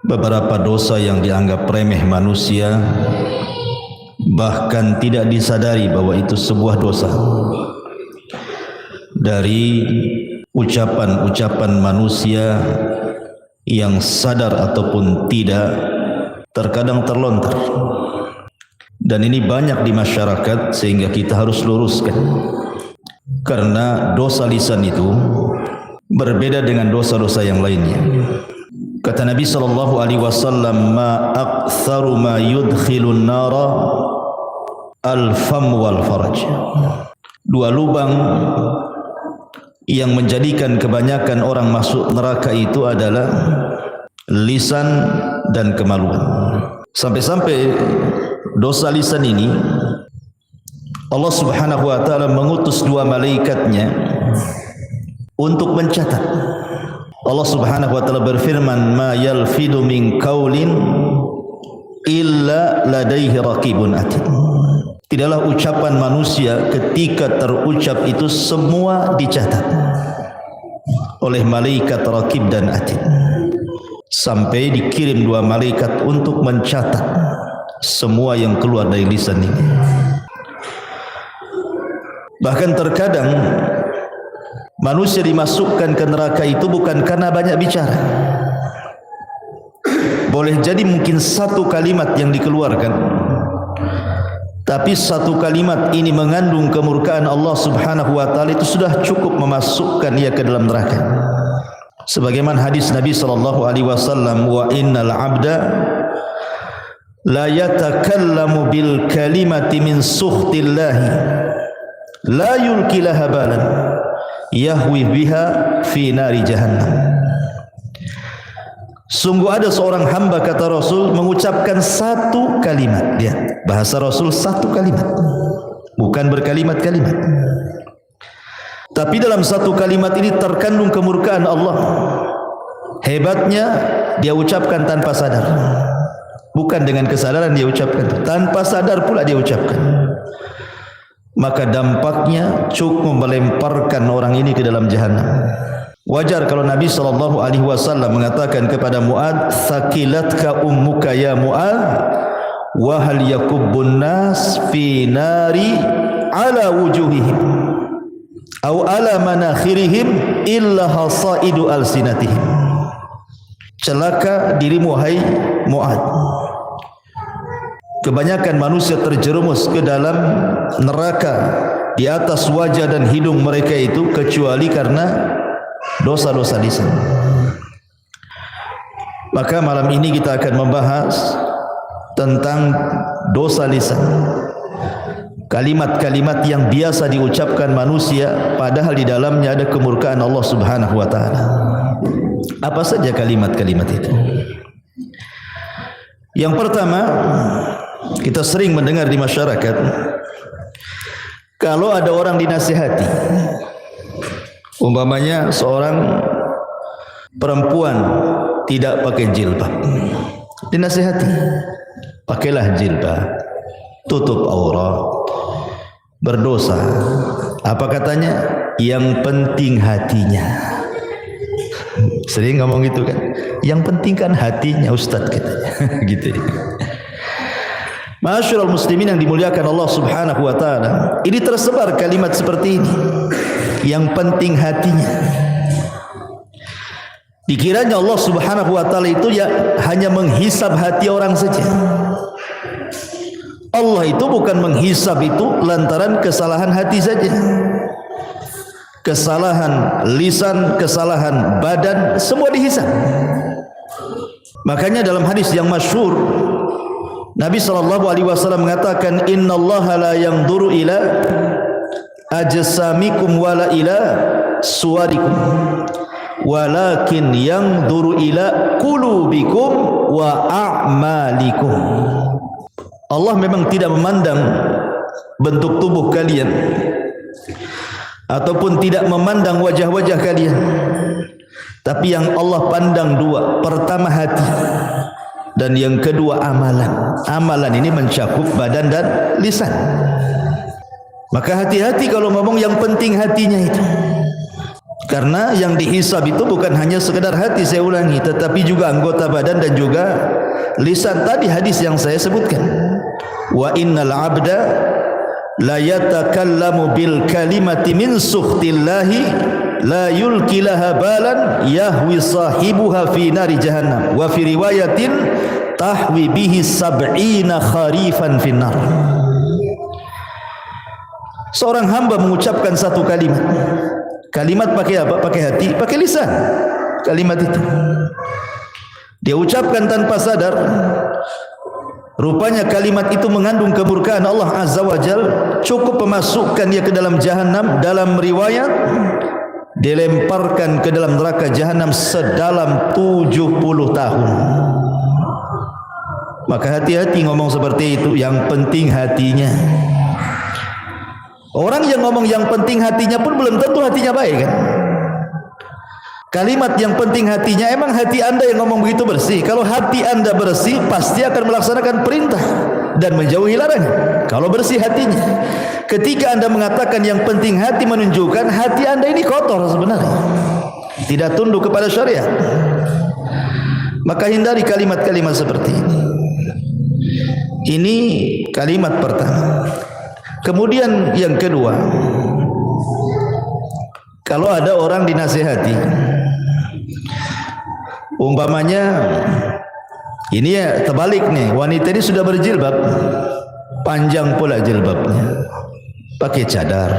Beberapa dosa yang dianggap remeh manusia bahkan tidak disadari bahwa itu sebuah dosa. Dari ucapan-ucapan manusia yang sadar ataupun tidak terkadang terlontar. Dan ini banyak di masyarakat sehingga kita harus luruskan. Karena dosa lisan itu berbeda dengan dosa-dosa yang lainnya. Kata Nabi SAW, ma aktsaru ma yudkhilun nara al-fam wal faraj. Dua lubang yang menjadikan kebanyakan orang masuk neraka itu adalah lisan dan kemaluan. Sampai-sampai dosa lisan ini Allah Subhanahu wa taala mengutus dua malaikatnya untuk mencatat. Allah Subhanahu wa taala berfirman, ma yalfidu min qaulin illa ladaihi raqibun atid. Tidaklah ucapan manusia ketika terucap itu semua dicatat oleh malaikat raqib dan atid. Sampai dikirim dua malaikat untuk mencatat semua yang keluar dari lisan ini. Bahkan terkadang manusia dimasukkan ke neraka itu bukan karena banyak bicara. Boleh jadi mungkin satu kalimat yang dikeluarkan, tapi satu kalimat ini mengandung kemurkaan Allah Subhanahu wa taala, itu sudah cukup memasukkan ia ke dalam neraka. Sebagaimana hadis Nabi sallallahu alaihi wasallam, wa innal 'abda la yatakallamu bil kalimati min sukhtillahi la yulqi laha balan yahwi biha fi nari jahannam. Sungguh ada seorang hamba, kata Rasul, mengucapkan satu kalimat. Dia bahasa Rasul satu kalimat, bukan berkalimat-kalimat. Tapi dalam satu kalimat ini terkandung kemurkaan Allah. Hebatnya dia ucapkan tanpa sadar, bukan dengan kesadaran dia ucapkan, tanpa sadar pula dia ucapkan. Maka dampaknya cukup melemparkan orang ini ke dalam jahannam. Wajar kalau Nabi SAW mengatakan kepada Mu'ad, "Thaqilatka ummuka ya Mu'ad, wa hal yakubbun nas fi nari ala wujuhihim aw ala manakhirihim illa hasaidu alsinatihim." Celaka dirimu hai Mu'ad, kebanyakan manusia terjerumus ke dalam neraka di atas wajah dan hidung mereka itu kecuali karena dosa-dosa lisan. Maka malam ini kita akan membahas tentang dosa lisan. Kalimat-kalimat yang biasa diucapkan manusia padahal di dalamnya ada kemurkaan Allah Subhanahu wa taala. Apa saja kalimat-kalimat itu? Yang pertama, kita sering mendengar di masyarakat, kalau ada orang dinasihati, umpamanya seorang perempuan tidak pakai jilbab, dinasihati, pakailah jilbab, tutup aurat, berdosa. Apa katanya? Yang penting hatinya. Sering ngomong gitu kan, yang penting kan hatinya Ustaz katanya. Gitu. Ma'asyiral muslimin yang dimuliakan Allah Subhanahu wa taala, ini tersebar kalimat seperti ini. Yang penting hatinya. Dikiranya Allah Subhanahu wa taala itu ya hanya menghisab hati orang saja. Allah itu bukan menghisab itu lantaran kesalahan hati saja. Kesalahan lisan, kesalahan badan, semua dihisab. Makanya dalam hadis yang masyhur Nabi SAW mengatakan, innallaha la yanzuru ila ajsamikum wala ila suwarikum walakin yanzuru ila qulubikum wa a'malikum. Allah memang tidak memandang bentuk tubuh kalian ataupun tidak memandang wajah-wajah kalian, tapi yang Allah pandang dua. Pertama hati. Dan yang kedua amalan. Amalan ini mencakup badan dan lisan. Maka hati-hati kalau ngomong yang penting hatinya itu. Karena yang dihisab itu bukan hanya sekedar hati, saya ulangi, tetapi juga anggota badan dan juga lisan. Tadi hadis yang saya sebutkan. Wa innal abda la yatakallamu bil kalimati min sukhtillahi la yulkilaha balan yahwi sahibuha fi nari jahannam wa fi riwayatin tahwi bihi sab'ina kharifan finnar. Seorang hamba mengucapkan satu kalimat. Kalimat pakai apa? Pakai hati, pakai lisan. Kalimat itu dia ucapkan tanpa sadar. Rupanya kalimat itu mengandung kemurkaan Allah Azza wa Jal, cukup memasukkan dia ke dalam jahanam. Dalam riwayat dilemparkan ke dalam neraka jahanam sedalam 70 tahun. Maka hati-hati ngomong seperti itu. Yang penting hatinya. Orang yang ngomong yang penting hatinya pun belum tentu hatinya baik kan. Kalimat yang penting hatinya, emang hati anda yang ngomong begitu bersih? Kalau hati anda bersih, pasti akan melaksanakan perintah dan menjauhi larangan. Kalau bersih hatinya. Ketika anda mengatakan yang penting hati, menunjukkan hati anda ini kotor sebenarnya, tidak tunduk kepada syariat. Maka hindari kalimat-kalimat seperti ini. Ini kalimat pertama. Kemudian yang kedua, kalau ada orang dinasihati, umpamanya ini ya terbalik nih, wanita ini sudah berjilbab, panjang pula jilbabnya, pakai cadar,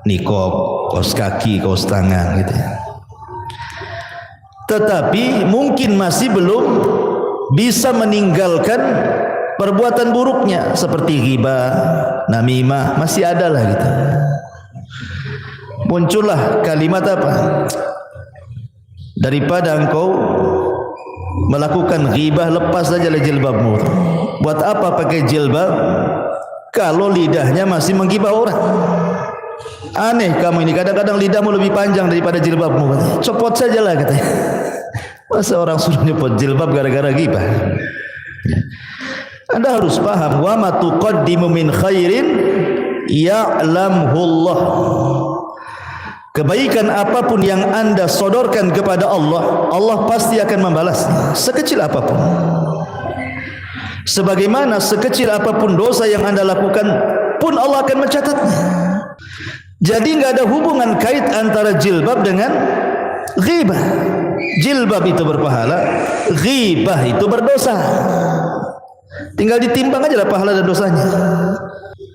nikob, kaos kaki, kaos tangan gitu ya. Tetapi mungkin masih belum bisa meninggalkan perbuatan buruknya seperti ghibah, namimah, masih ada lah gitu. Muncullah kalimat apa? Daripada engkau melakukan ghibah, lepas saja jilbabmu. Buat apa pakai jilbab kalau lidahnya masih menggibah orang? Aneh kamu ini, kadang-kadang lidahmu lebih panjang daripada jilbabmu. Copot sajalah katanya. Masa orang suruh nyopot jilbab gara-gara ghibah? Anda harus paham, wa ma tuqaddimu min khairin ya'lamhullah. Kebaikan apapun yang anda sodorkan kepada Allah, Allah pasti akan membalasnya, sekecil apapun. Sebagaimana sekecil apapun dosa yang anda lakukan pun Allah akan mencatatnya. Jadi nggak ada hubungan kait antara jilbab dengan ghibah. Jilbab itu berpahala, ghibah itu berdosa. Tinggal ditimbang aja lah pahala dan dosanya.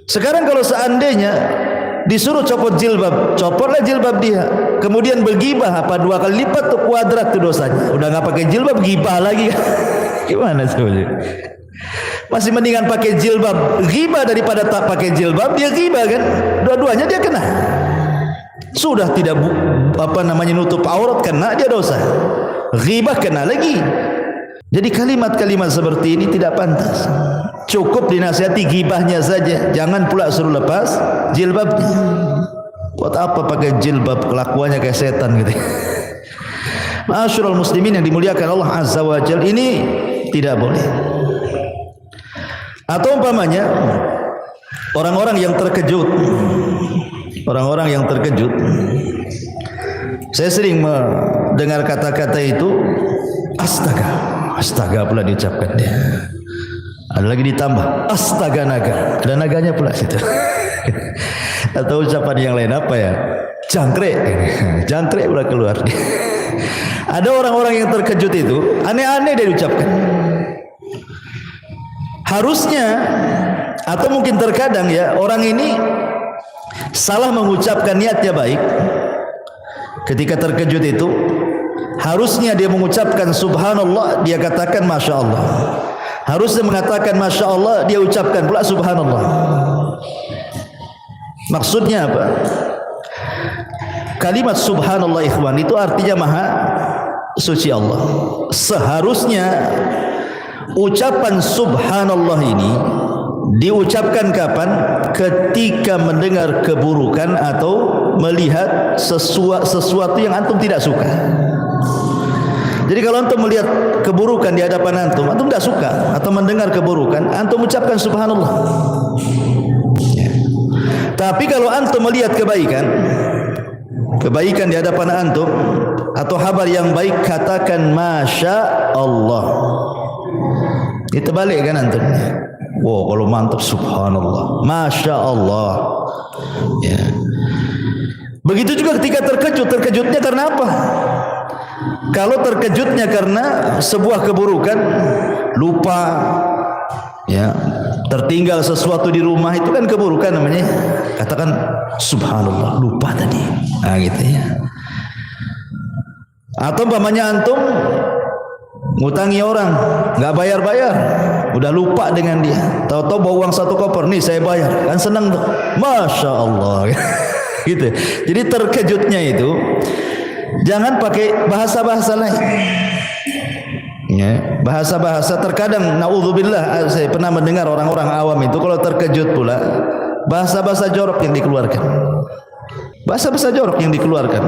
Sekarang kalau seandainya disuruh copot jilbab, copotlah jilbab dia. Kemudian bergibah, apa 2 kali lipat tuh kuadrat tuh dosanya. Udah nggak pakai jilbab, gibah lagi. Gimana sebenarnya? Masih mendingan pakai jilbab ghibah daripada tak pakai jilbab, dia ghibah kan? Dua-duanya dia kena. Sudah tidak nutup aurat, kena dia dosa. Ghibah kena lagi. Jadi kalimat-kalimat seperti ini tidak pantas. Cukup dinasihati ghibahnya saja, jangan pula suruh lepas jilbabnya. Buat apa pakai jilbab, kelakuannya kayak setan gitu. Ma'asyiral muslimin yang dimuliakan Allah Azza wa Jalla, ini tidak boleh. Atau umpamanya orang-orang yang terkejut. Orang-orang yang terkejut. Saya sering mendengar kata-kata itu, astaga. Astaga pula diucapkan dia. Ada lagi ditambah astaga naga. Ada naganya pula situ. Atau ucapan yang lain apa ya? Jangkrik. Jangkrik pula keluar. Ada orang-orang yang terkejut itu aneh-aneh dia diucapkan. Harusnya atau mungkin terkadang ya, orang ini salah mengucapkan niatnya baik. Ketika terkejut itu harusnya dia mengucapkan subhanallah, dia katakan masya Allah. Harusnya mengatakan masya Allah, dia ucapkan pula subhanallah. Maksudnya apa? Kalimat subhanallah ikhwan itu artinya maha suci Allah. Seharusnya ucapan subhanallah ini diucapkan kapan? Ketika mendengar keburukan atau melihat sesuatu yang antum tidak suka. Jadi kalau antum melihat keburukan di hadapan antum tidak suka atau mendengar keburukan, antum ucapkan subhanallah. Ya. Tapi kalau antum melihat kebaikan di hadapan antum atau kabar yang baik, katakan masya Allah. Itu balik kan antum. Wow, kalau mantap subhanallah, masya Allah. Ya. Begitu juga ketika terkejutnya karena apa? Kalau terkejutnya karena sebuah keburukan, lupa, ya, tertinggal sesuatu di rumah, itu kan keburukan namanya. Katakan subhanallah, lupa tadi. Nah, gitu ya. Atau umpamanya antum ngutangi orang, nggak bayar-bayar, udah lupa dengan dia. Tahu-tahu bawa uang 1 koper, nih saya bayar, kan senang tuh, masya Allah. Gitu. Jadi terkejutnya itu jangan pakai bahasa-bahasa lain. Ya, bahasa-bahasa terkadang naudzubillah, saya pernah mendengar orang-orang awam itu kalau terkejut pula bahasa-bahasa jorok yang dikeluarkan. Bahasa-bahasa jorok yang dikeluarkan.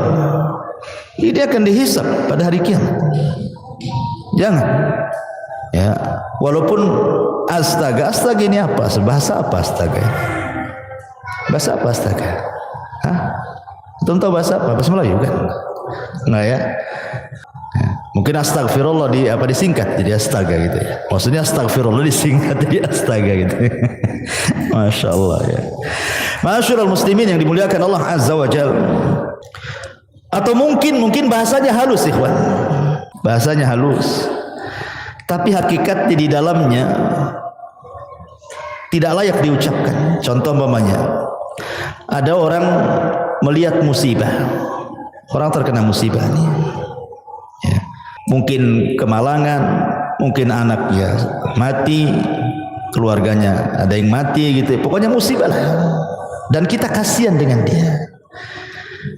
Ini akan dihisab pada hari kiamat. Jangan. Ya, walaupun astaga ini apa? Bahasa apa astaga? Bahasa apa astaga? Hah? Antum tahu bahasa apa? Bahasa Melayu kan? Enggak ya? Mungkin astagfirullah disingkat jadi astaga gitu ya. Maksudnya astagfirullah disingkat jadi astaga gitu. Masya Allah ya. Masyarul muslimin yang dimuliakan Allah Azza wa Jalla. Atau mungkin bahasanya halus ikhwan. Bahasanya halus. Tapi hakikatnya di dalamnya tidak layak diucapkan. Contoh umpamanya, ada orang melihat musibah. Orang terkena musibah nih. Ya. Mungkin kemalangan, mungkin anaknya mati, keluarganya ada yang mati gitu. Pokoknya musibah lah. Dan kita kasihan dengan dia.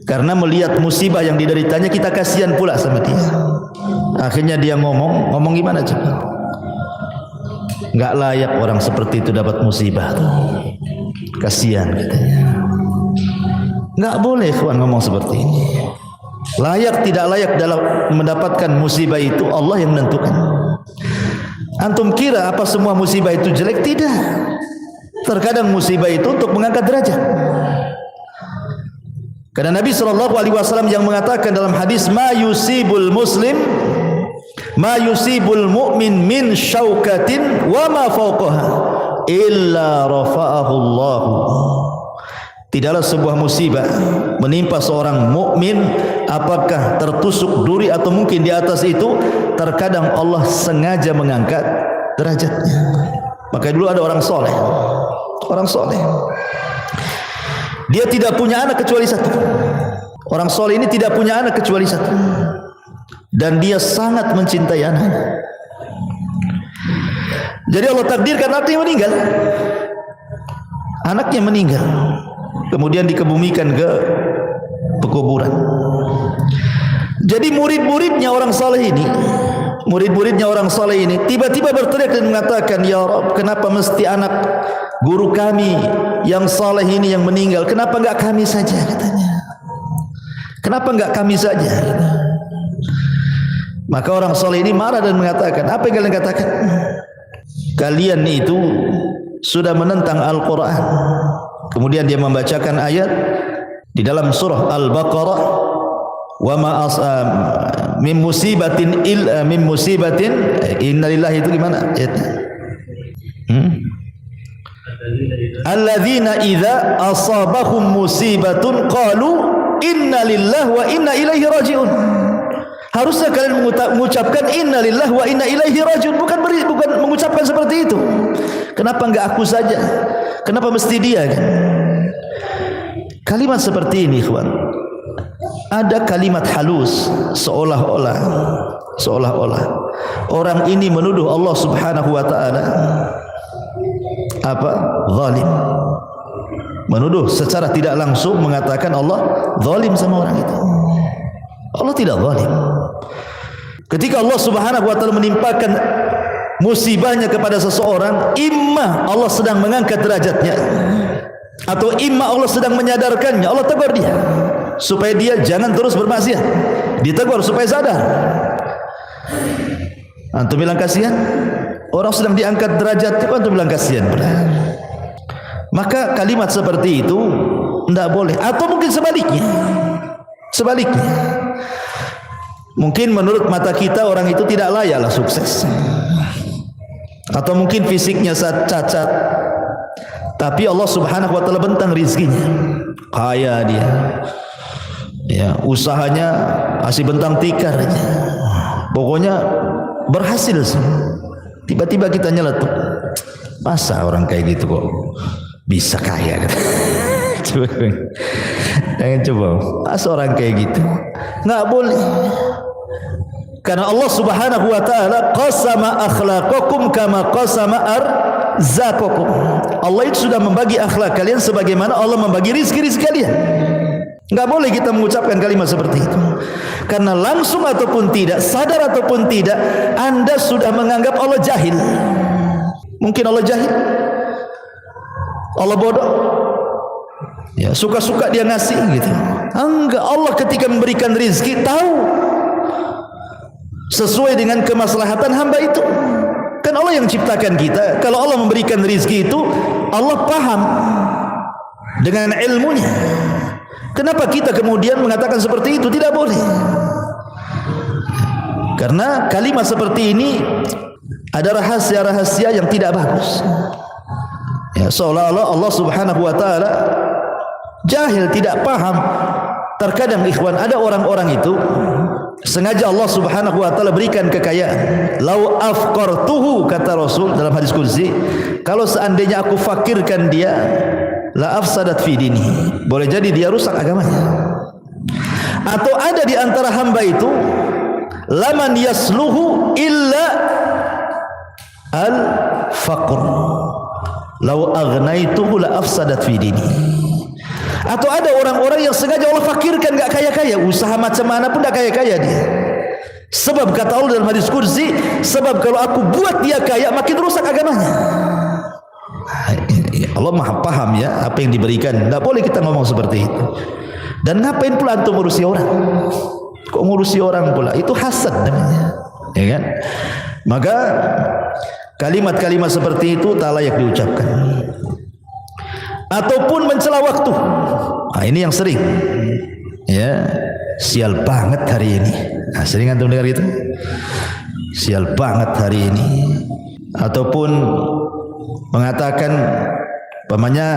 Karena melihat musibah yang dideritanya, kita kasihan pula sama dia. Akhirnya dia ngomong gimana coba? Enggak layak orang seperti itu dapat musibah tuh. Kasihan katanya. Enggak boleh kawan ngomong seperti ini. Layak tidak layak dalam mendapatkan musibah itu Allah yang menentukan. Antum kira apa semua musibah itu jelek? Tidak. Terkadang musibah itu untuk mengangkat derajat. Karena Nabi SAW yang mengatakan dalam hadis, ma yusibul mu'min min syaukatin wa ma fawqaha illa rafa'ahu Allah. Tidaklah sebuah musibah menimpa seorang mukmin, apakah tertusuk duri atau mungkin di atas itu, terkadang Allah sengaja mengangkat derajatnya. Maka dulu ada orang soleh. Dia tidak punya anak kecuali satu. Orang soleh ini tidak punya anak kecuali satu. Dan dia sangat mencintai anaknya. Jadi Allah takdirkan anaknya meninggal. Anaknya meninggal. Kemudian dikebumikan ke pekuburan. Jadi murid-muridnya orang soleh ini tiba-tiba berteriak dan mengatakan, ya Rabb, kenapa mesti anak guru kami yang saleh ini yang meninggal? Kenapa enggak kami saja katanya? Kenapa enggak kami saja? Maka orang saleh ini marah dan mengatakan, apa yang kalian katakan? Kalian itu sudah menentang Al-Quran. Kemudian dia membacakan ayat di dalam surah Al-Baqarah, wa ma min musibatin innalillahi, itu gimana ayatnya? Alladzina idza asabahum musibatun qalu innalillahi wa inna ilaihi rajiun. Harusnya kalian mengucapkan innalillahi wa inna ilaihi rajiun, bukan mengucapkan seperti itu. Kenapa enggak aku saja? Kenapa mesti dia kan? Kalimat seperti ini ikhwan, ada kalimat halus seolah-olah orang ini menuduh Allah Subhanahu wa taala apa? Zalim. Menuduh secara tidak langsung, mengatakan Allah zalim sama orang itu. Allah tidak zalim. Ketika Allah Subhanahu wa taala menimpakan musibahnya kepada seseorang, imma Allah sedang mengangkat derajatnya, atau imma Allah sedang menyadarkannya. Allah tegur dia supaya dia jangan terus bermaksiat, ditegur supaya sadar. Antum bilang kasihan? Orang sedang diangkat derajat, antum bilang kasihan pula. Maka kalimat seperti itu tidak boleh. Atau mungkin sebaliknya. Sebaliknya. Mungkin menurut mata kita orang itu tidak layaklah sukses. Atau mungkin fisiknya cacat. Tapi Allah Subhanahu wa taala bentang rizkinya. Kaya dia. Ya, usahanya masih bentang tikar aja. Pokoknya berhasil semua. Tiba-tiba kita nyeletuk. Masa orang kayak gitu kok bisa kaya? Coba, jangan coba. Masa orang kayak gitu? Nggak boleh. Karena Allah Subhanahu wa taala qasama akhlaqakum kama qasama arzaqakum. Allah itu sudah membagi akhlak kalian sebagaimana Allah membagi rizki-rizki kalian. Enggak boleh kita mengucapkan kalimat seperti itu. Karena langsung ataupun tidak, sadar ataupun tidak, Anda sudah menganggap Allah jahil. Mungkin Allah jahil. Allah bodoh. Ya, suka-suka dia ngasih gitu. Enggak, Allah ketika memberikan rizki tahu sesuai dengan kemaslahatan hamba itu. Kan Allah yang ciptakan kita. Kalau Allah memberikan rizki itu, Allah paham dengan ilmunya. Kenapa kita kemudian mengatakan seperti itu? Tidak boleh. Karena kalimat seperti ini ada rahasia-rahasia yang tidak bagus. Ya, seolah-olah Allah Subhanahu wa taala jahil, tidak paham. Terkadang ikhwan, ada orang-orang itu sengaja Allah Subhanahu wa taala berikan kekayaan. Lau afqartuhu, kata Rasul dalam hadis qudsi, kalau seandainya aku fakirkan dia, la afsadat fi dini, boleh jadi dia rusak agamanya. Atau ada di antara hamba itu laman yasluhu illa al faqr, lau agnaituhu la afsadat fi dini. Atau ada orang-orang yang sengaja Allah fakirkan, gak kaya-kaya, usaha macam mana pun gak kaya-kaya dia. Sebab kata Allah dalam hadis qudsi, sebab kalau aku buat dia kaya makin rusak agamanya. Allah maha paham ya apa yang diberikan. Tidak boleh kita ngomong seperti itu. Dan ngapain pula antum ngurusi orang? Kok ngurusi orang pula? Itu hasad namanya, ya kan? Maka kalimat-kalimat seperti itu tak layak diucapkan. Ataupun mencela waktu. Nah, ini yang sering. Ya, sial banget hari ini. Nah, sering antum dengar itu? Sial banget hari ini. Ataupun mengatakan, pamannya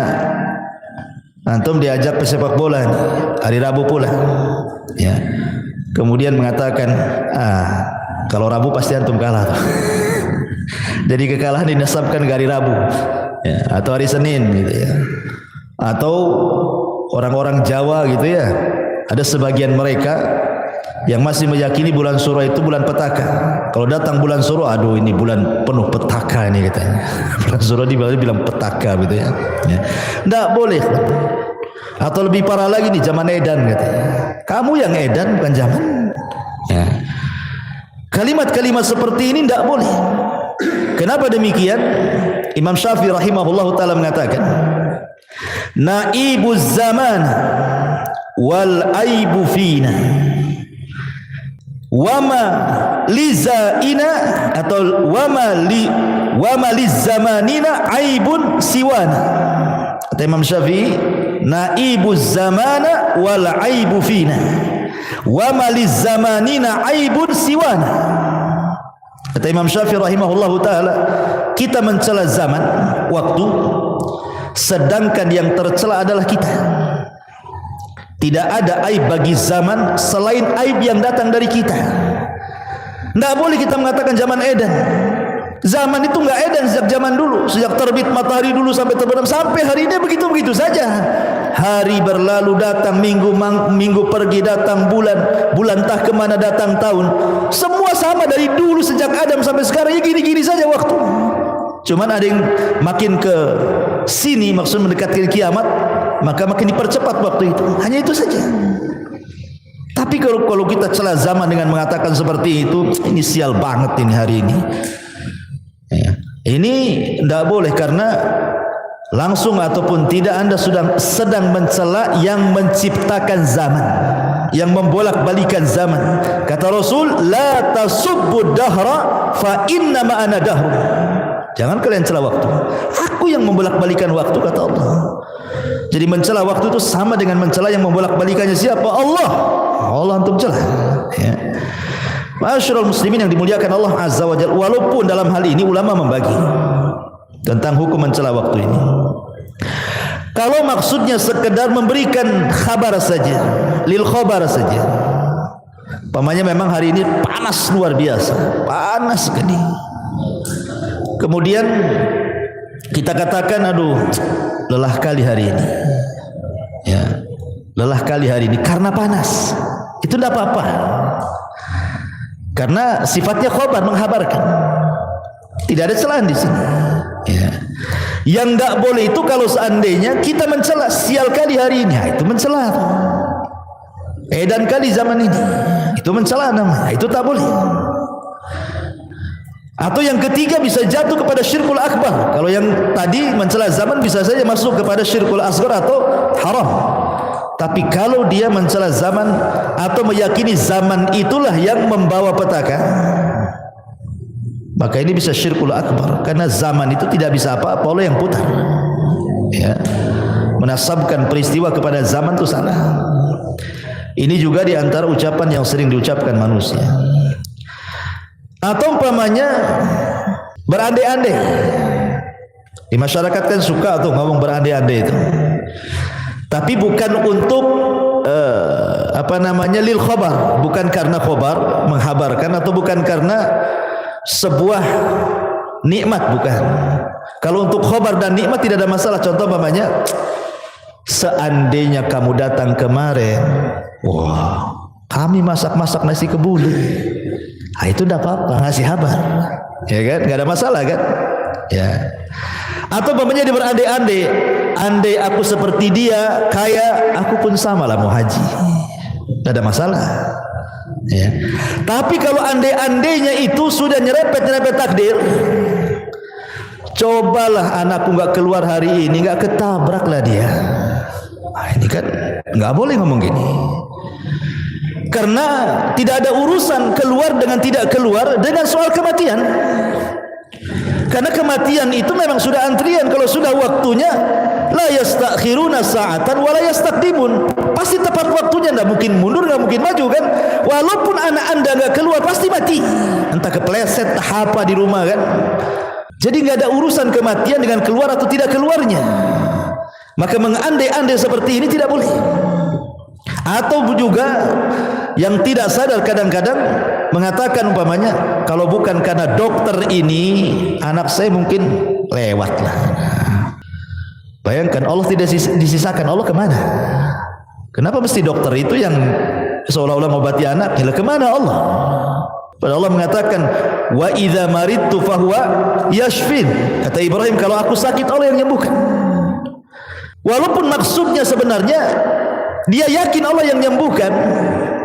antum diajak pesepak bola nih, hari Rabu pula. Ya. Kemudian mengatakan, kalau Rabu pasti antum kalah. Jadi kekalahan dinasabkan ke hari Rabu. Ya, atau hari Senin gitu ya. Atau orang-orang Jawa gitu ya. Ada sebagian mereka yang masih meyakini bulan Suro itu bulan petaka. Kalau datang bulan Suro, aduh ini bulan penuh petaka ini katanya. Bulan Suro dibilang petaka gitu ya. Tidak boleh. Atau lebih parah lagi nih, zaman edan katanya. Kamu yang edan bukan zaman. Ya. Kalimat-kalimat seperti ini tidak boleh. Kenapa demikian? Imam Syafi'i rahimahullahu ta'ala mengatakan, naibuz zaman wal aibu fina wama lizaina, atau wama lizamanina aibun siwana. Kata Imam Syafi'i, naibuz zamana wal aibu fina wama lizamanina aibun siwana. Kata Imam Syafi'i rahimahullahu ta'ala, kita mencela zaman, waktu, sedangkan yang tercela adalah kita. Tidak ada aib bagi zaman selain aib yang datang dari kita. Tidak boleh kita mengatakan zaman edan. Zaman itu enggak edan sejak zaman dulu, sejak terbit matahari dulu sampai terbenam, sampai hari ini begitu-begitu saja. Hari berlalu datang, minggu pergi datang, bulan entah kemana datang, tahun, semua sama dari dulu sejak Adam sampai sekarang, ya gini-gini saja waktu. Cuman ada yang makin ke sini, maksud mendekatkan kiamat, maka makin dipercepat waktu itu. Hanya itu saja. Tapi kalau kita celah zaman dengan mengatakan seperti itu, ini sial banget ini hari ini. Ya. Ini tidak boleh, karena langsung ataupun tidak Anda sedang mencela yang menciptakan zaman. yang membolak-balikan zaman. Kata Rasul, la tasubbud dahra fa inna ma ana dahr. Jangan kalian cela waktu. Aku yang membolak-balikan waktu, kata Allah. Jadi mencela waktu itu sama dengan mencela yang membolak-balikannya siapa? Allah. Allah antum cela. Ya. Masyarul muslimin yang dimuliakan Allah Azza wa Jalla. Walaupun dalam hal ini ulama membagi tentang hukum mencela waktu ini. Kalau maksudnya sekedar memberikan kabar saja, lil khabar saja. Pamannya memang hari ini panas luar biasa, panas sekali. Kemudian kita katakan, aduh, lelah kali hari ini. Ya, lelah kali hari ini karena panas. Itu tidak apa-apa. Karena sifatnya khabar, menghabarkan. Tidak ada celaan di sini. Ya. Yang tidak boleh itu kalau seandainya kita mencela, sial kali hari ini, itu mencela. Edan kali zaman ini, itu mencela namanya, itu tak boleh. Atau yang ketiga bisa jatuh kepada syirkul akbar. Kalau yang tadi mencela zaman bisa saja masuk kepada syirkul asghar atau haram. Tapi kalau dia mencela zaman atau meyakini zaman itulah yang membawa petaka, maka ini bisa syirkul akbar. Karena zaman itu tidak bisa apa-apa oleh yang putar. Ya. Menasabkan peristiwa kepada zaman itu salah. Ini juga di antara ucapan yang sering diucapkan manusia. Atau umpamanya berandai-andai. Di masyarakat kan suka tuh ngomong berandai-andai itu. Tapi bukan untuk lil khabar, bukan karena khabar menghabarkan, atau bukan karena sebuah nikmat, bukan. Kalau untuk khabar dan nikmat tidak ada masalah. Contoh umpamanya, seandainya kamu datang kemarin, wah, kami masak-masak nasi kebuli. Nah, itu tidak apa-apa, ngasih kabar, ya kan? Nggak ada masalah kan? Ya. Atau umpamanya dia berandai-andai, andai aku seperti dia, kaya, aku pun sama lah mau haji. Tidak ada masalah. Ya. Tapi kalau andai-andainya itu sudah nyerepet takdir, cobalah anakku nggak keluar hari ini, nggak ketabrak lah dia. Nah, ini kan nggak boleh ngomong gini. Karena tidak ada urusan keluar dengan tidak keluar dengan soal kematian. Karena kematian itu memang sudah antrian. Kalau sudah waktunya, la yastakhiruna sa'atan wa la yastaqdimun. Pasti tepat waktunya, enggak mungkin mundur, enggak mungkin maju kan. Walaupun anak Anda enggak keluar, pasti mati. Entah kepleset, apa di rumah kan. Jadi enggak ada urusan kematian dengan keluar atau tidak keluarnya. Maka mengandai-andai seperti ini tidak boleh. Atau juga yang tidak sadar kadang-kadang mengatakan umpamanya, kalau bukan karena dokter ini, anak saya mungkin lewat lah. Bayangkan Allah tidak disisakan, Allah kemana? Kenapa mesti dokter itu yang seolah-olah mengobati anak? Gila, kemana Allah? Padahal Allah mengatakan, wa idza maridtu fahuwa yashfin. Kata Ibrahim, kalau aku sakit Allah yang menyembuhkan. Walaupun maksudnya sebenarnya dia yakin Allah yang menyembuhkan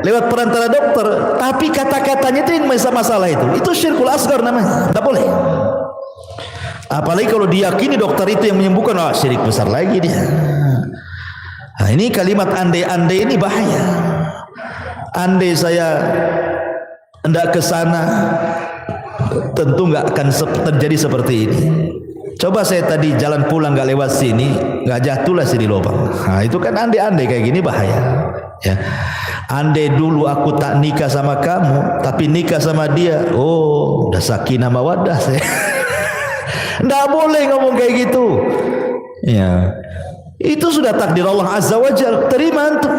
lewat perantara dokter, tapi kata-katanya itu yang masalah itu syirkul asghar namanya, tidak boleh. Apalagi kalau diyakini dokter itu yang menyembuhkan, syirik besar lagi dia. Nah, ini kalimat andai-andai ini bahaya. Andai saya hendak ke sana, tentu nggak akan terjadi seperti ini. Coba saya tadi jalan pulang nggak lewat sini, nggak jatuhlah sini lubang. Nah, itu kan andai-andai kayak gini bahaya. Ya. Andai dulu aku tak nikah sama kamu, tapi nikah sama dia, oh, udah sakinah mawaddah saya. Nggak boleh ngomong kayak gitu. Ya. Itu sudah takdir Allah Azza wa Jalla. Terima antum.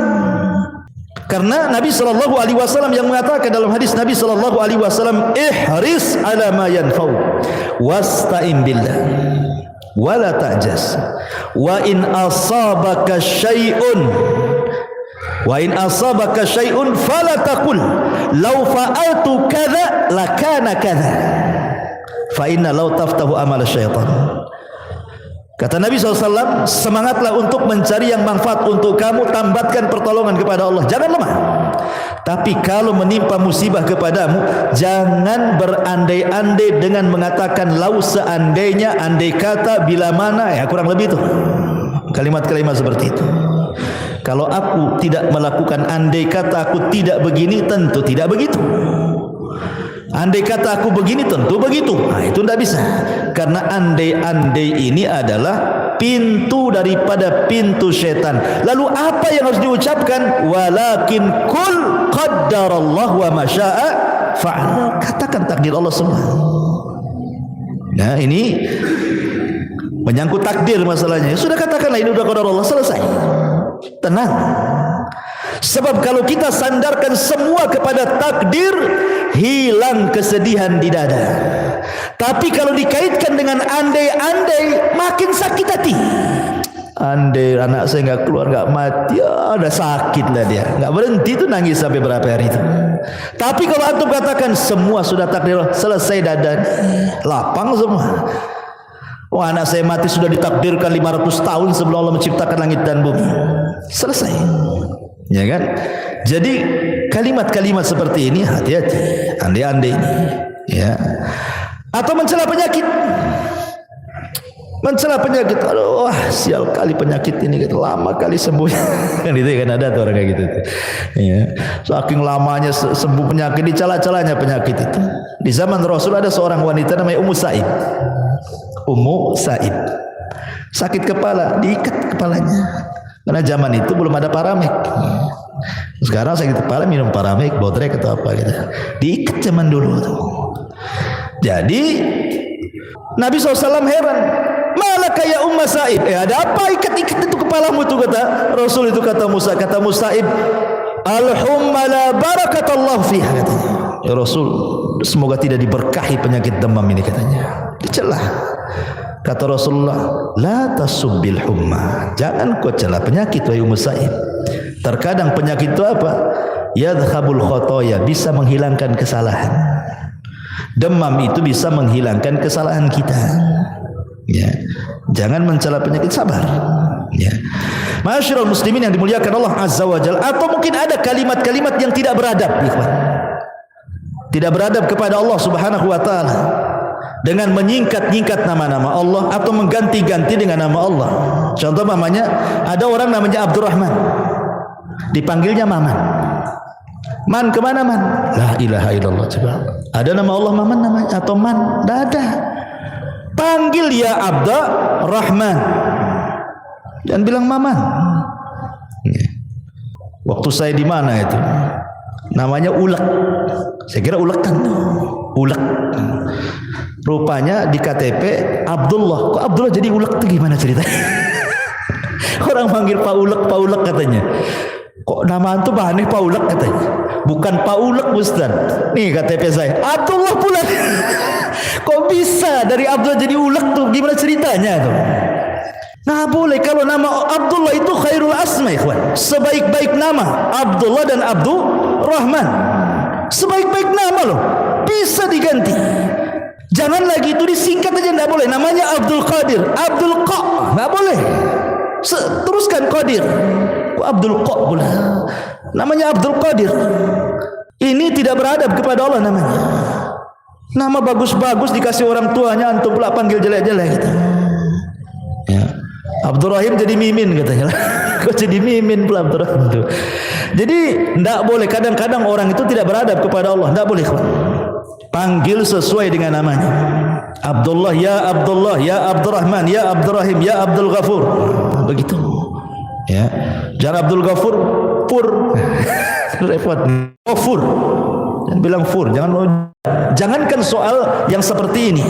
Karena Nabi sallallahu alaihi wasallam yang mengatakan dalam hadis Nabi sallallahu alaihi wasallam, ihris ala ma yanfa'u wasta'in billah wa la ta'jas wa in asabaka syai'un fala taqul law fa'altu kadza lakana kadza fa inna law taftahu amal syaitan. Kata Nabi SAW, semangatlah untuk mencari yang manfaat untuk kamu, tambatkan pertolongan kepada Allah, jangan lemah. Tapi kalau menimpa musibah kepadamu, jangan berandai-andai dengan mengatakan lau seandainya, andai kata, bila mana, ya kurang lebih itu kalimat-kalimat seperti itu. Kalau aku tidak melakukan, andai kata aku tidak begini, tentu tidak begitu. Andai kata aku begini, tentu begitu. Nah, itu tidak bisa. Karena andai-andai ini adalah pintu daripada pintu syaitan. Lalu apa yang harus diucapkan? Walakin kul qaddarallah wa ma syaa fa'al. Katakan takdir Allah semua. Nah, ini menyangkut takdir masalahnya. Sudah katakanlah ini sudah qadar Allah, selesai. Tenang. Sebab kalau kita sandarkan semua kepada takdir, hilang kesedihan di dada. Tapi kalau dikaitkan dengan andai-andai, makin sakit hati. Andai anak saya nggak keluar, nggak mati, ya udah sakit lah dia, nggak berhenti tuh nangis sampai berapa hari itu. Tapi kalau antum katakan semua sudah takdir, selesai dada, lapang semua. Oh, anak saya mati sudah ditakdirkan 500 tahun sebelum Allah menciptakan langit dan bumi. Selesai. Ya kan? Jadi kalimat-kalimat seperti ini hati-hati. Andai-andai ini, ya. Atau mencela penyakit. Mencela penyakit. Aduh, wah, sial kali penyakit ini, gitu. Lama kali sembuh. Kan itu kan ada tuh orang kayak gitu tuh. Ya. Saking lamanya sembuh penyakit, dicela-celanya penyakit itu. Di zaman Rasul ada seorang wanita namanya Ummu Sa'id. Ummu Sa'id sakit kepala, diikat kepalanya. Karena zaman itu belum ada Paramek. Sekarang sakit kepala minum Paramek, Bodrek atau apa gitu. Diikat zaman dulu tuh. Jadi Nabi SAW heran. Malaka ya Ummu Sa'id? Ada apa ikat-ikat itu kepalamu tuh, kata Rasul itu, kata Musa, kata Musa'id, al-humma la barakatallah fiha, katanya. Ya Rasul, semoga tidak diberkahi penyakit demam ini, katanya. Dicelah. Kata Rasulullah, la tasubbil humma, jangan kau celah penyakit wahai Ummu Sa'id. Terkadang penyakit itu apa? Yadhhabul khotoya, bisa menghilangkan kesalahan. Demam itu bisa menghilangkan kesalahan kita. Ya, jangan mencela penyakit, sabar. Ya, Ma'asyiral muslimin yang dimuliakan Allah Azza wa Jalla. Atau mungkin ada kalimat-kalimat yang tidak beradab, ikhwan. Tidak beradab kepada Allah Subhanahu wa taala. Dengan menyingkat-nyingkat nama-nama Allah atau mengganti-ganti dengan nama Allah. Contoh namanya, ada orang namanya Abdurrahman, dipanggilnya Maman. Man kemana man? La ilaha illallah. Coba. Ada nama Allah Maman namanya atau Man? Tidak ada. Panggil ya Abdurrahman dan bilang Maman. Waktu saya di mana itu? Namanya Ulek. Saya kira Ulek kan. Ulek. Rupanya di KTP Abdullah. Kok Abdullah jadi Ulek itu gimana ceritanya? Orang manggil Pak Ulek katanya. Kok nama antum aneh Pak Ulek katanya. Bukan Pak Ulek Ustaz. Nih KTP saya Abdullah pula. Kok bisa dari Abdullah jadi Ulek tuh? Gimana ceritanya tuh? Nah boleh, kalau nama Abdullah itu khairul asma, ikhwan. Sebaik-baik nama Abdullah dan Abdurrahman. Sebaik-baik nama loh. Bisa diganti. Jangan lagi itu disingkat aja, tidak boleh. Namanya Abdul Qadir, Abdul Qa, tidak boleh. Teruskan Qadir. Kok Abdul Qa pula? Namanya Abdul Qadir. Ini tidak beradab kepada Allah namanya. Nama bagus-bagus dikasih orang tuanya, antum pula panggil jelek-jelek gitu. Ya. Abdurrahim jadi Mimin katanya. Kok jadi Mimin pula Abdurrahim itu. Jadi tidak boleh. Kadang-kadang orang itu tidak beradab kepada Allah. Tidak boleh. Panggil sesuai dengan namanya. Abdullah, ya Abdullah, ya Abdurrahman, ya Abdurrahim, ya Abdul Ghafur. Begitu. Ya. Jangan Abdul Ghafur, Pur. Repot. Oh, Fur. Dan bilang Fur. Jangankan soal yang seperti ini.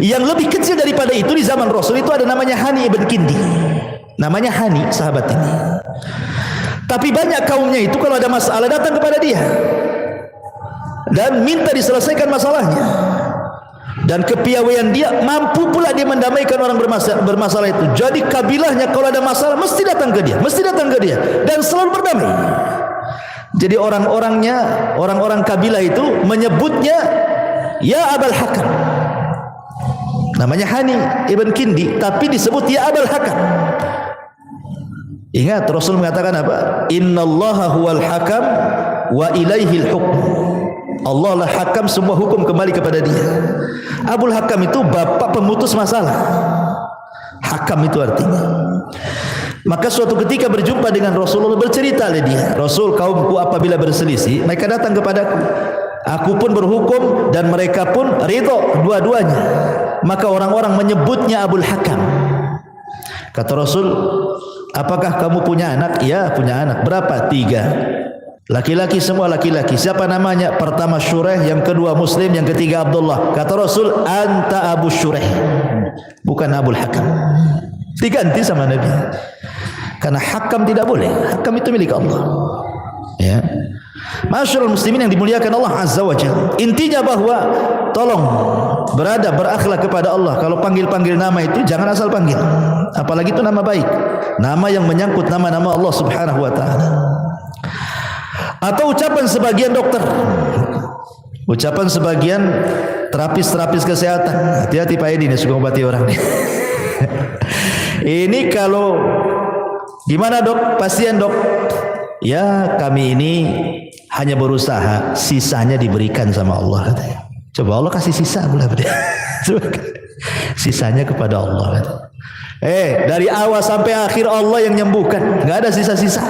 Yang lebih kecil daripada itu di zaman Rasul itu ada namanya Hani ibn Kindi. Namanya Hani, sahabat ini. Tapi banyak kaumnya itu kalau ada masalah datang kepada dia dan minta diselesaikan masalahnya. Dan kepiawaian dia mampu pula dia mendamaikan orang bermasalah itu. Jadi kabilahnya kalau ada masalah mesti datang ke dia, dan selalu berdamai. Jadi orang-orang kabilah itu menyebutnya ya Abul Hakam. Namanya Hani ibn Kindi, tapi disebut ya Abul Hakam. Ingat Rasul mengatakan apa? Innallaha huwal hakam wa ilaihil hukm. Allah lah hakam, semua hukum kembali kepada dia. Abul Hakam itu bapak pemutus masalah. Hakam itu artinya. Maka suatu ketika berjumpa dengan Rasulullah, bercerita dia, Rasul, kaumku apabila berselisih, mereka datang kepadaku. Aku pun berhukum dan mereka pun ridho dua-duanya. Maka orang-orang menyebutnya Abul Hakam. Kata Rasul, apakah kamu punya anak? Ya, punya anak. Berapa? 3. Laki-laki, semua laki-laki. Siapa namanya? Pertama Syureh, yang kedua Muslim, yang ketiga Abdullah. Kata Rasul, anta Abu Syureh, bukan Abul Hakam. Diganti sama Nabi. Karena hakam tidak boleh. Hakam itu milik Allah. Ya. Masyarul muslimin yang dimuliakan Allah Azza wa Jalla. Intinya bahwa tolong beradab, berakhlak kepada Allah. Kalau panggil-panggil nama itu jangan asal panggil. Apalagi itu nama baik. Nama yang menyangkut nama-nama Allah Subhanahu wa taala. Atau ucapan sebagian dokter. Ucapan sebagian terapis kesehatan. Hati-hati Pak Edi, ini suka obati orang nih. Ini kalau gimana dok, pasien dok? Ya kami ini hanya berusaha, sisanya diberikan sama Allah katanya. Coba Allah kasih sisa pula pada. Sisanya kepada Allah katanya. Dari awal sampai akhir Allah yang nyembuhkan, nggak ada sisa-sisa.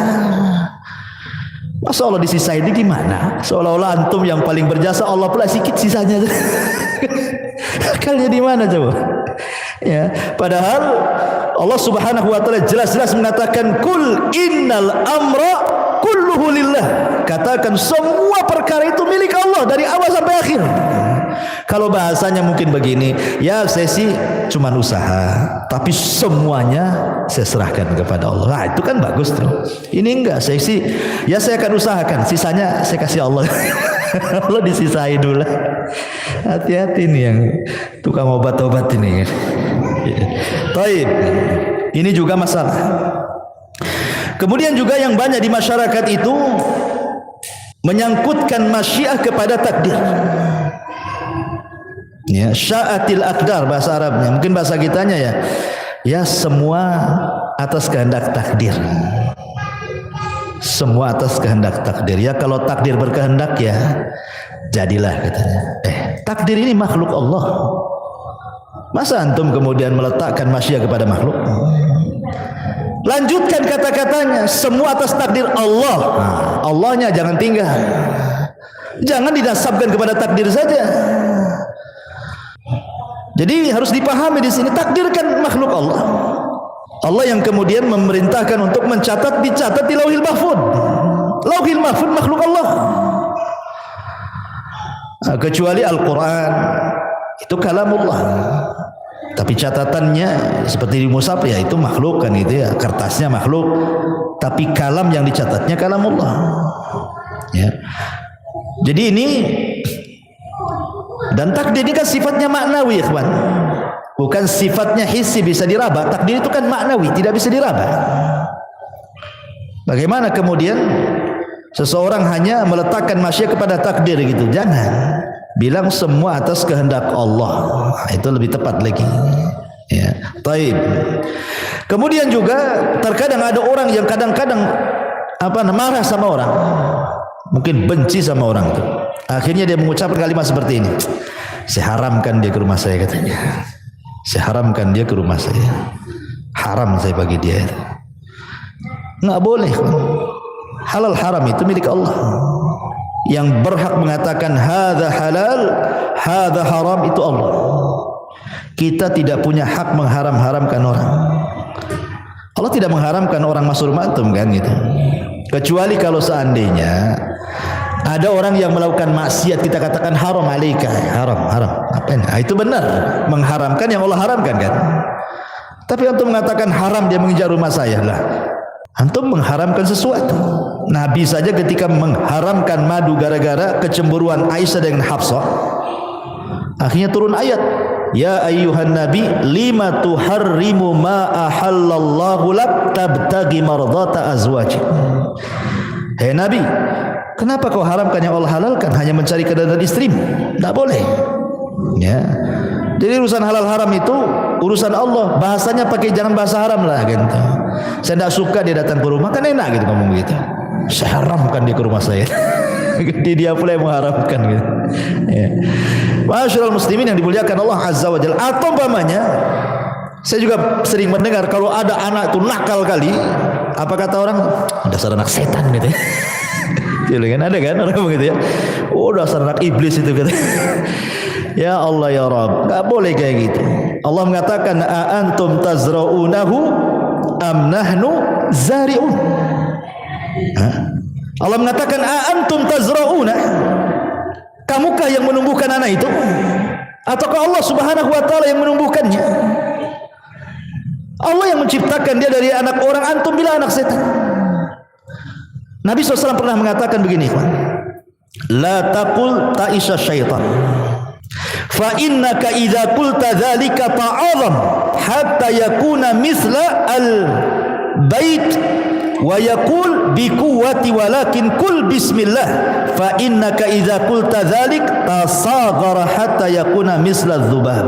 Masa Allah disisain ini gimana? Seolah-olah antum yang paling berjasa, Allah pula sikit sisanya. Akalnya di mana coba? Ya, padahal Allah Subhanahu wa taala jelas-jelas mengatakan kul innal amra kulluhu lillah. Katakan semua perkara itu milik Allah dari awal sampai akhir. Kalau bahasanya mungkin begini, ya saya sih cuma usaha, tapi semuanya saya serahkan kepada Allah. Nah, itu kan bagus tuh. Ini enggak, saya sih ya saya akan usahakan, sisanya saya kasih Allah. Allah disisai dulu. Hati-hati nih yang tukang obat-obat ini. Taib. Ini juga masalah. Kemudian juga yang banyak di masyarakat itu menyangkutkan masyiah kepada takdir. Ya, sya'atil aqdar bahasa Arabnya. Mungkin bahasa kitanya ya. Ya semua atas kehendak takdir. Semua atas kehendak takdir. Ya kalau takdir berkehendak ya jadilah katanya. Takdir ini makhluk Allah. Masa antum kemudian meletakkan masyiah kepada makhluk? Lanjutkan kata-katanya, semua atas takdir Allah. Allahnya jangan tinggal. Jangan dinasabkan kepada takdir saja. Jadi harus dipahami di sini takdir kan makhluk Allah. Allah yang kemudian memerintahkan untuk mencatat, dicatat di Lauhil Mahfuz. Lauhil Mahfuz makhluk Allah. Kecuali Al-Quran itu kalamullah. Tapi catatannya seperti di mushaf ya itu makhluk kan itu ya, kertasnya makhluk. Tapi kalam yang dicatatnya kalamullah. Ya. Jadi ini dan takdir ini kan sifatnya maknawi ya kawan. Bukan sifatnya hissi bisa diraba. Takdir itu kan maknawi, tidak bisa diraba. Bagaimana kemudian seseorang hanya meletakkan masyiah kepada takdir gitu? Jangan. Bilang semua atas kehendak Allah. Itu lebih tepat lagi. Ya, taib. Kemudian juga terkadang ada orang yang kadang-kadang marah sama orang. Mungkin benci sama orang itu. Akhirnya dia mengucapkan kalimat seperti ini. Saya haramkan dia ke rumah saya katanya. Saya haramkan dia ke rumah saya. Haram saya bagi dia itu. Nggak boleh. Halal haram itu milik Allah. Yang berhak mengatakan hadza halal, hadza haram itu Allah. Kita tidak punya hak mengharam-haramkan orang. Allah tidak mengharamkan orang masuk rumah antum kan gitu. Kecuali kalau seandainya ada orang yang melakukan maksiat kita katakan haram alaika, haram. Apa itu benar mengharamkan yang Allah haramkan kan. Tapi antum mengatakan haram dia menginjak rumah saya lah. Antum mengharamkan sesuatu. Nabi saja ketika mengharamkan madu gara-gara kecemburuan Aisyah dengan Hafsah, akhirnya turun ayat, ya ayyuhan nabi lima tuharrimu ma ahallallahu lak tabtagi mardata azwajik. Hei Nabi, kenapa kau haramkan yang Allah halalkan hanya mencari keridhaan istrimu? Tidak boleh. Ya. Jadi urusan halal haram itu urusan Allah. Bahasanya pakai jangan bahasa haram lah gitu. Saya tidak suka dia datang ke rumah, kan enak gitu ngomong gitu. Saya haramkan dia ke rumah saya. Dia pula yang mengharamkan gitu. Ya. Masyaallah muslimin yang dimuliakan Allah Azza wa Jalla. Atau umpamanya Saya juga sering mendengar kalau ada anak itu nakal kali, apa kata orang? Dasar anak setan gitu ya. Gitu kan, ada kan orang begitu ya. Oh, dasar anak iblis itu gitu. Ya Allah ya Rabb, enggak boleh kayak gitu. Allah mengatakan a antum tazra'unahu am nahnu zari'un. Allah mengatakan a antum tazra'una, kamukah yang menumbuhkan anak itu ataukah Allah Subhanahu wa taala yang menumbuhkannya? Allah yang menciptakan dia dari anak orang, antum bilang anak setan. Nabi SAW pernah mengatakan begini, la taqul ta'isha syaitan fa innaka idza qulta dzalika ta'azam hatta yakuna misla al bait wa yaqul bi quwwati walakin kul bismillah fa innaka idza qulta dzalik tasaghara hatta yakuna misla dzubab.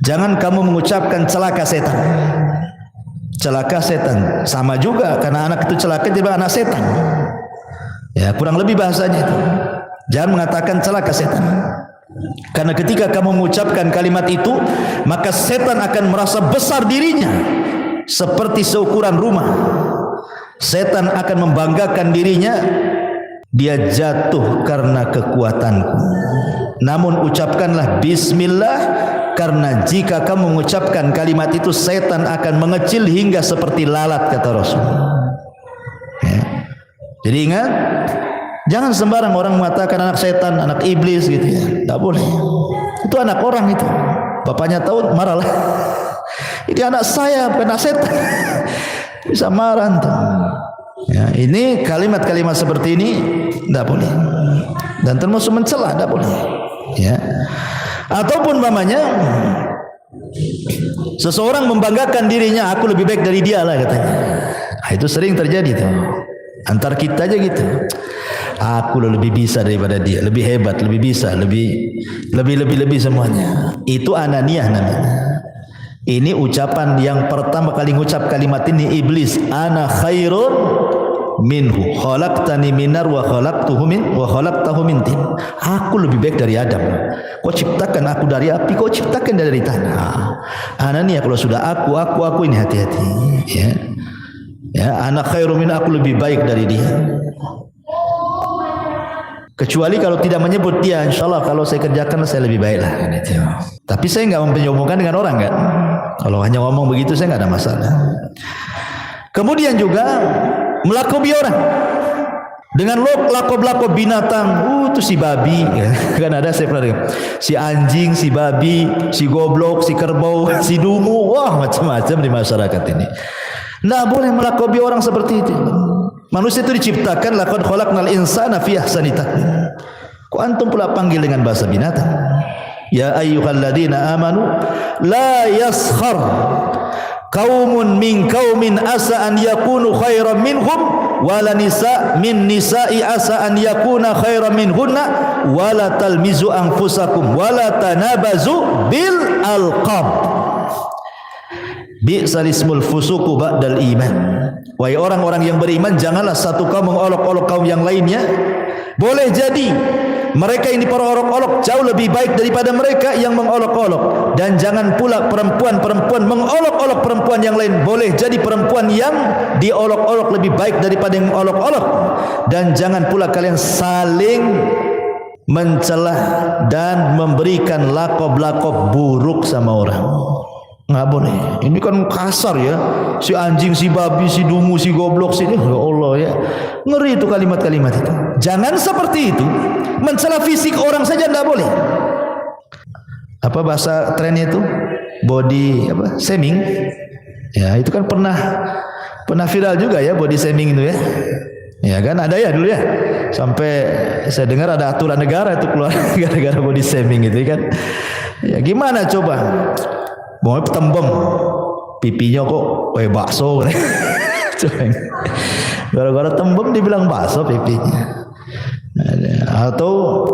Jangan kamu mengucapkan celaka setan. Celaka setan sama juga karena anak itu celaka juga anak setan. Ya, kurang lebih bahasanya itu. Jangan mengatakan celaka setan. Karena ketika kamu mengucapkan kalimat itu, maka setan akan merasa besar dirinya seperti seukuran rumah. Setan akan membanggakan dirinya, dia jatuh karena kekuatanku. Namun ucapkanlah bismillah, karena jika kamu mengucapkan kalimat itu setan akan mengecil hingga seperti lalat, kata Rasul. Ya. Jadi ingat, jangan sembarang orang mengatakan anak setan, anak iblis gitu ya. Tidak boleh. Itu anak orang itu. Bapaknya tahu marahlah. Ini anak saya bukan anak setan. Bisa marah tuh. Ya, ini kalimat-kalimat seperti ini tidak boleh. Dan termasuk mencela, tidak boleh. Ya. Ataupun mamanya seseorang membanggakan dirinya, aku lebih baik dari dia lah katanya. Nah, itu sering terjadi tuh. Antar kita aja gitu. Aku lebih bisa daripada dia, lebih hebat, lebih bisa, lebih semuanya. Itu ananiah namanya. Ini ucapan yang pertama kali ngucap kalimat ini iblis, ana khairun minhu khalaqtani minar wa khalaqtahu min tin. Aku lebih baik dari Adam. Kau ciptakan aku dari api, kau ciptakan dari tanah. Ananiah kalau sudah aku ini hati-hati ya. Ya, anak khairu min, aku lebih baik dari dia. Kecuali kalau tidak menyebut dia, insyaallah kalau saya kerjakan saya lebih baik lah. Tapi saya enggak menyombongkan dengan orang kan. Kalau hanya ngomong begitu saya enggak ada masalah. Kemudian juga melakobi orang dengan lakob-lakob binatang. Itu si babi ya. Kan ada saya pernah dengar. Si anjing, si babi, si goblok, si kerbau, si dungu. Wah, macam-macam di masyarakat ini. Nah, boleh melakobi orang seperti itu. Manusia itu diciptakan laqad khalaqnal insana fi ahsani taqwim. Kok antum pula panggil dengan bahasa binatang? Ya ayyuhalladzina amanu la yaskhar qaumun min qaumin asa an yakunu khairan minhum wala nisa min nisa'i asa an yakuna khairan minhunna wala talmizu anfusakum wala tanabazu bil alqab. Bi'sal ismul fusuqu ba'dal iman. Wahai orang-orang yang beriman, janganlah satu kaum mengolok-olok kaum yang lainnya. Boleh jadi mereka ini para olok-olok jauh lebih baik daripada mereka yang mengolok-olok. Dan jangan pula perempuan-perempuan mengolok-olok perempuan yang lain. Boleh jadi perempuan yang diolok-olok lebih baik daripada yang mengolok-olok. Dan jangan pula kalian saling mencela dan memberikan lakob-lakob buruk sama orang. Nggak boleh. Ini kan kasar ya. Si anjing, si babi, si dungu, si goblok, si ya Allah ya. Ngeri itu kalimat-kalimat itu. Jangan seperti itu. Mencela fisik orang saja tidak boleh. Apa bahasa trennya itu? Body apa? Shaming. Ya, itu kan pernah viral juga ya body shaming itu ya. Ya kan ada ya dulu ya. Sampai saya dengar ada aturan negara itu keluar gara-gara body shaming gitu kan. Ya gimana coba? Mau tembem pipinya kok kayak bakso. Gara-gara tembem dibilang bakso pipinya. Atau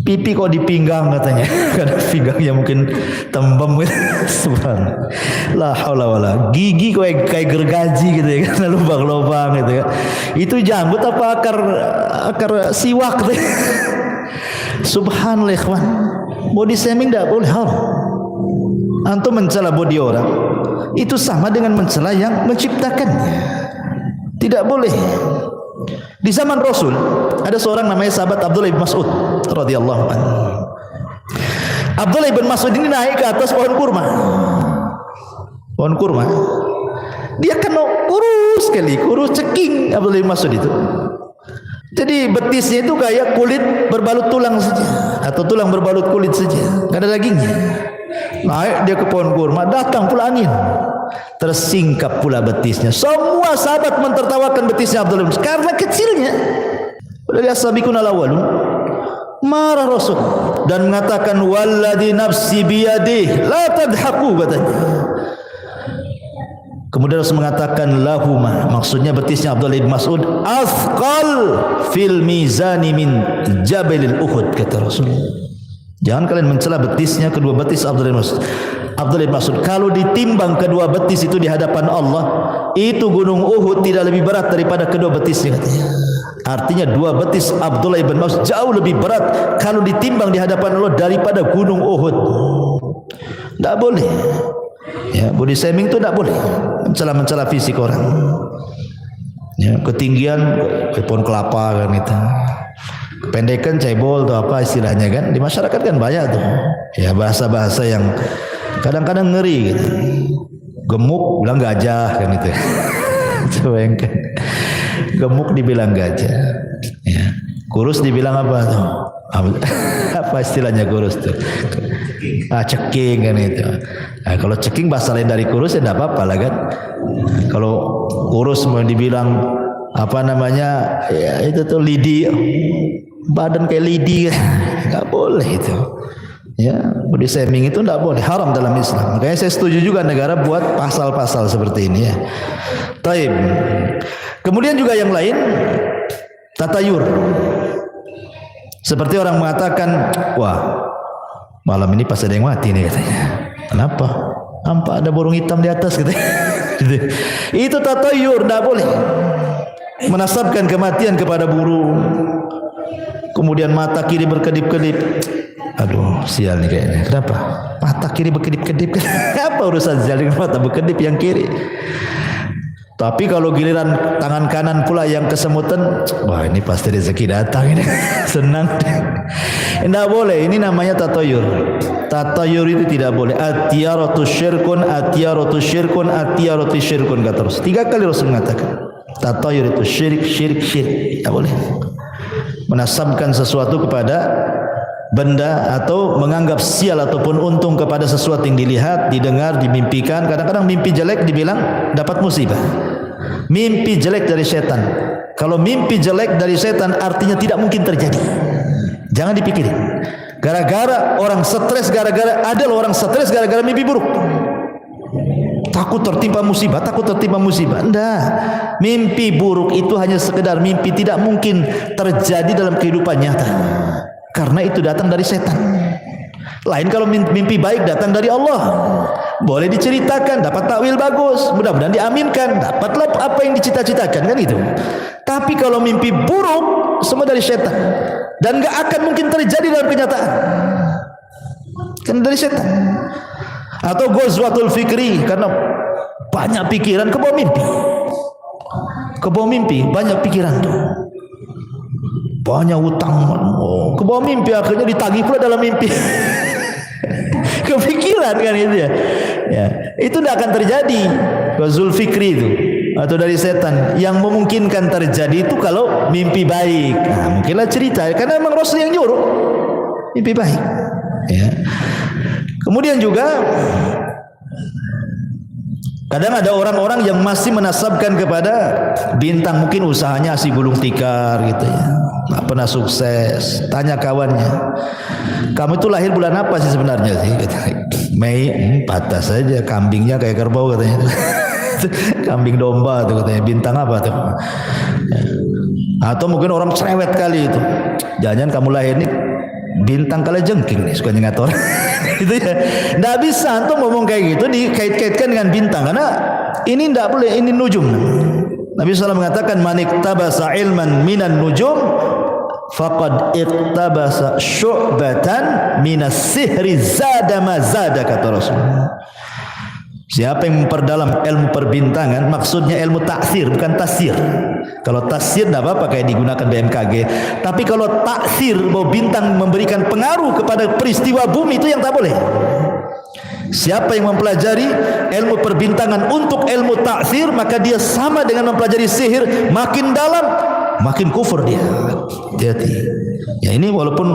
pipi kok di pinggang katanya. Karena pinggangnya mungkin tembem gitu. Subhanallah. La haula wala. Gigi kayak gergaji gitu ya kan, lubang-lubang gitu ya. Itu janggut apa akar siwak gitu. Subhanallah ikhwan. Body shaming enggak boleh. Antum mencela bodi orang, itu sama dengan mencela yang menciptakannya. Tidak boleh. Di zaman Rasul ada seorang namanya sahabat Abdullah bin Mas'ud radhiyallahu anhu. Abdullah bin Mas'ud ini naik ke atas pohon kurma. Pohon kurma. Dia kan kurus sekali, kurus ceking Abdullah bin Mas'ud itu. Jadi betisnya itu kayak kulit berbalut tulang saja, atau tulang berbalut kulit saja, enggak ada dagingnya. Naik dia ke pohon kurma, datang pula angin, tersingkap pula betisnya. Semua sahabat mentertawakan betisnya Abdullah bin Mas'ud karena kecilnya. Dari as-sabiqun al-awwalun. Marah Rasul dan mengatakan walladzi nafsi biyadihi la tadhaku, katanya. Kemudian Rasul mengatakan lahuma, maksudnya betisnya Abdullah bin Mas'ud, athqal fil mizani min jabalil Uhud, kata Rasul. Jangan kalian mencela betisnya, kedua betis Abdullah bin Mas'ud. Abdullah bin Mas'ud, kalau ditimbang kedua betis itu di hadapan Allah, itu gunung Uhud tidak lebih berat daripada kedua betisnya, katanya. Artinya dua betis Abdullah bin Mas'ud jauh lebih berat kalau ditimbang di hadapan Allah daripada gunung Uhud. Tidak boleh. Ya, body shaming itu tidak boleh. Mencela fisik orang. Ya, ketinggian pohon kelapa kan itu. Kependekan cebol atau apa istilahnya kan. Di masyarakat kan banyak tuh. Ya, bahasa-bahasa yang kadang-kadang ngeri gitu. Gemuk bilang gajah kan itu. Coba yang kan. Gemuk dibilang gajah. Ya. Kurus dibilang apa tuh? Apa istilahnya kurus tuh? Ceking kan itu. Nah, kalau ceking bahasa lain dari kurus ya tidak apa-apa lah kan. Kalau kurus mau dibilang apa namanya, ya itu tuh lidi, badan kayak lidi, nggak boleh itu. Ya, body shaming itu tidak boleh, haram dalam Islam. Makanya saya setuju juga negara buat pasal-pasal seperti ini ya. Taib. Kemudian juga yang lain, tatayur. Seperti orang mengatakan, wah malam ini pas ada yang mati nih, katanya. Kenapa? Nampak ada burung hitam di atas, katanya. Itu tatayur, tidak boleh. Menasabkan kematian kepada burung. Kemudian mata kiri berkedip-kedip. Aduh, sial nih kayaknya. Kenapa? Mata kiri berkedip-kedip. Apa urusan sial dengan mata berkedip yang kiri? Tapi kalau giliran tangan kanan pula yang kesemutan, wah ini pasti rezeki datang ini. Senang. Tidak boleh, ini namanya tatayur. Tatayur itu tidak boleh. Atiyaratu syirkun, atiyaratu syirkun, atiyaratu syirkun, kata Rasul. 3 kali Rasul mengatakan. Tatayur itu syirik, syirik, syirik. Tidak boleh. Menasabkan sesuatu kepada benda atau menganggap sial ataupun untung kepada sesuatu yang dilihat, didengar, dimimpikan. Kadang-kadang mimpi jelek dibilang dapat musibah. Mimpi jelek dari setan. Kalau mimpi jelek dari setan artinya tidak mungkin terjadi. Jangan dipikirin. Gara-gara orang stres, ada orang stres gara-gara mimpi buruk. Takut tertimpa musibah, takut tertimpa musibah. Enggak. Mimpi buruk itu hanya sekedar mimpi, tidak mungkin terjadi dalam kehidupan nyata. Karena itu datang dari setan. Lain kalau mimpi baik datang dari Allah. Boleh diceritakan, dapat takwil bagus, mudah-mudahan diaminkan, dapatlah apa yang dicita-citakan, kan itu. Tapi kalau mimpi buruk semua dari setan dan enggak akan mungkin terjadi dalam kenyataan. Kan dari setan. Atau ghazwatul fikri, karena banyak pikiran ke bawah mimpi. Ke bawah mimpi banyak pikiran tuh. Banyak utang, ke bawah mimpi, akhirnya ditagih pula dalam mimpi. Kepikiran kan itu ya. Ya, itu tidak akan terjadi. Ghazul fikri itu atau dari setan yang memungkinkan terjadi itu kalau mimpi baik. Nah, mungkinlah cerita karena memang Rasul yang nyuruh mimpi baik. Ya. Kemudian juga kadang ada orang-orang yang masih menasabkan kepada bintang, mungkin usahanya si gulung tikar gitu ya. Nggak pernah sukses. Tanya kawannya, kamu itu lahir bulan apa sih sebenarnya sih? Mei. Patah saja, kambingnya kayak kerbau katanya. Kambing domba tuh katanya. Bintang apa tuh? Atau mungkin orang cerewet kali itu. Jangan kamu lahir nih bintang kalajengking nih, suka nyengat orang. Itu ya. Nggak bisa antum ngomong kayak gitu dikait-kaitkan dengan bintang, karena ini nggak boleh, ini nujum. Nabi SAW mengatakan manik tabasa ilman minan nujum faqad iqtabasa syu'batan minas sihri zada ma zada, kata Rasul. Siapa yang memperdalam ilmu perbintangan, maksudnya ilmu taksir bukan tasir. Kalau tasir tidak apa-apa kayak digunakan BMKG, tapi kalau taksir, bahwa bintang memberikan pengaruh kepada peristiwa bumi, itu yang tak boleh. Siapa yang mempelajari ilmu perbintangan untuk ilmu taksir, maka dia sama dengan mempelajari sihir, makin dalam makin kufur dia. Jadi ya ini walaupun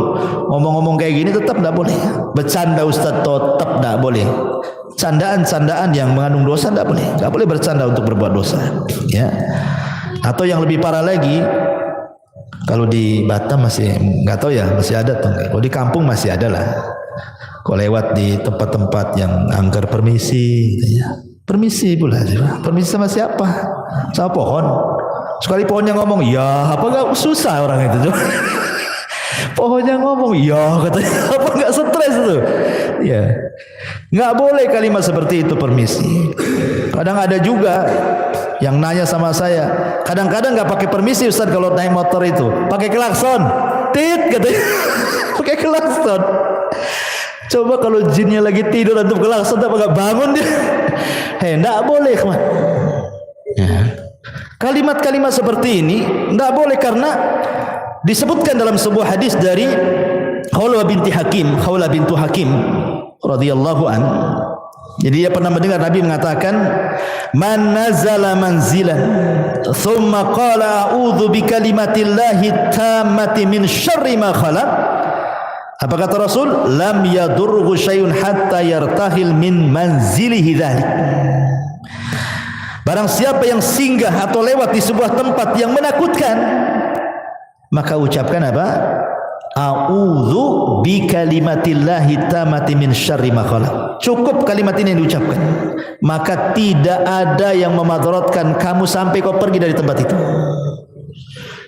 ngomong-ngomong kayak gini tetap tidak boleh. Bercanda Ustaz tetap tidak boleh. Candaan-candaan yang mengandung dosa tidak boleh. Tidak boleh bercanda untuk berbuat dosa. Ya. Atau yang lebih parah lagi, kalau di Batam masih nggak tahu ya, masih ada atau enggak. Kalau di kampung masih ada lah. Kalau lewat di tempat-tempat yang angker permisi, ya. Permisi pula. Permisi sama siapa? Sama pohon. Sekali pohonnya ngomong, ya apa enggak susah orang itu. Pohonnya ngomong, ya katanya, apa enggak stres itu? Ya, enggak boleh kalimat seperti itu, permisi. Kadang ada juga yang nanya sama saya, kadang-kadang enggak pakai permisi Ustaz kalau naik motor itu, pakai klakson, tit katanya, pakai klakson. Coba kalau jinnya lagi tidur antum klakson, apa enggak bangun dia? Enggak boleh, kawan. Ya. Kalimat-kalimat seperti ini tidak boleh, karena disebutkan dalam sebuah hadis dari Khawlah binti Hakim radhiyallahu an. Jadi dia pernah mendengar Nabi mengatakan, man nazala manzilan thumma qala a'udzu bikalimatillahi tammati min syarri ma khalaq. Apa kata Rasul? Lam yadurru syai'un hatta yartahil min manzilihi dzalik. Barang siapa yang singgah atau lewat di sebuah tempat yang menakutkan, maka ucapkan apa? A'udzu bikalimatillahi tammati min syarri ma khalaq. Cukup kalimat ini yang diucapkan, maka tidak ada yang memadaratkan kamu sampai kau pergi dari tempat itu.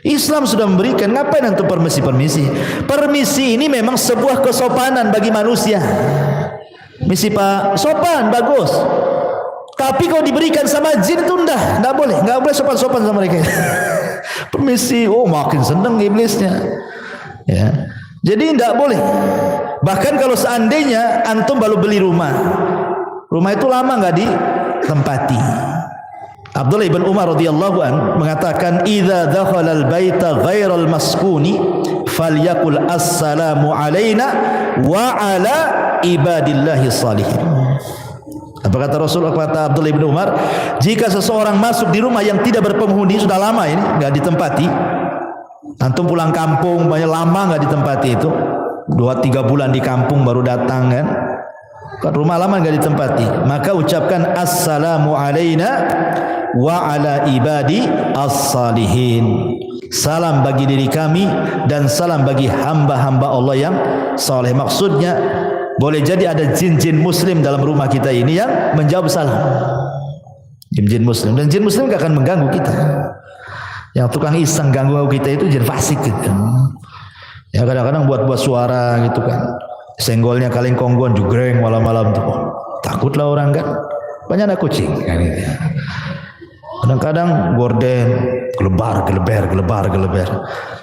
Islam sudah memberikan, ngapain antum permisi? Permisi ini memang sebuah kesopanan bagi manusia. Misi Pak, sopan, bagus. Tapi kalau diberikan sama jin itu enggak boleh sopan-sopan sama mereka. Permisi, oh makin senang iblisnya. Ya. Jadi enggak boleh. Bahkan kalau seandainya antum baru beli rumah itu lama enggak ditempati. Abdullah ibn Umar radhiyallahu an mengatakan, idza dakhala al-baita ghairal maskuni falyaqul assalamu alaina wa ala ibadillahi salihin. Apa kata Rasul, kata Abdullah bin Umar, jika seseorang masuk di rumah yang tidak berpenghuni, sudah lama ini enggak ditempati, antum pulang kampung banyak lama enggak ditempati, itu 2-3 bulan di kampung baru datang kan rumah lama enggak ditempati, maka ucapkan assalamu alaina wa ala ibadi as-salihin. Salam bagi diri kami dan salam bagi hamba-hamba Allah yang saleh. Maksudnya boleh jadi ada jin-jin muslim dalam rumah kita ini yang menjawab salam. Jin-jin muslim, dan jin muslim gak akan mengganggu kita. Yang tukang iseng ganggu kita itu jin fasik gitu. Ya kadang-kadang buat suara gitu kan. Senggolnya kaleng konggon jugreng malam-malam tuh. Takutlah orang kan. Banyak anak kucing kan gitu. Kadang-kadang gorden gelebar.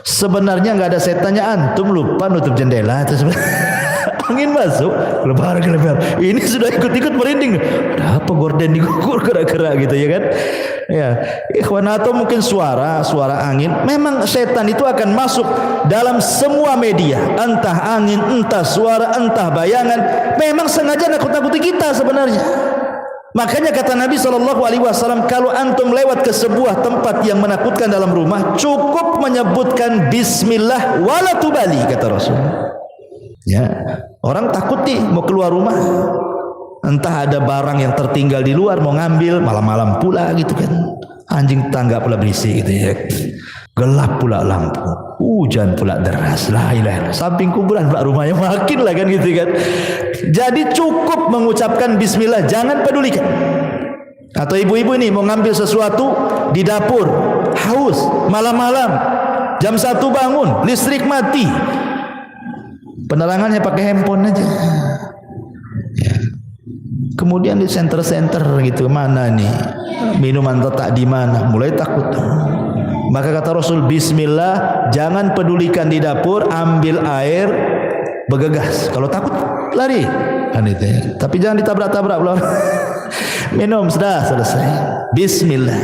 Sebenarnya nggak ada setannya, antum lupa nutup jendela itu sebenarnya. Angin masuk, gelebar. Ini sudah ikut-ikut merinding. Ada apa gorden digugur gerak-gerak gitu ya kan? Ya, ikhwan, atau mungkin suara angin. Memang setan itu akan masuk dalam semua media, entah angin, entah suara, entah bayangan. Memang sengaja nakut-nakuti kita sebenarnya. Makanya kata Nabi SAW, kalau antum lewat ke sebuah tempat yang menakutkan dalam rumah, cukup menyebutkan Bismillah wala tubali, kata Rasul. Ya, orang takut nih mau keluar rumah, entah ada barang yang tertinggal di luar mau ngambil, malam-malam pula gitu kan, anjing tangga pula berisik gitu ya, gelap pula lampu, hujan pula deras, la ilaha illallah, samping kuburan pula rumahnya, makin lah kan gitu kan. Jadi cukup mengucapkan Bismillah, jangan pedulikan. Atau ibu-ibu ini mau ngambil sesuatu di dapur, haus, malam-malam, jam 1 bangun, listrik mati, penerangannya pakai handphone aja. Ya. Kemudian di center gitu, mana nih minuman letak di mana, mulai takut. Maka kata Rasul, bismillah, jangan pedulikan di dapur, ambil air, bergegas. Kalau takut lari, kan itu ya. Tapi jangan ditabrak-tabrak belum. Minum sudah selesai. Bismillah.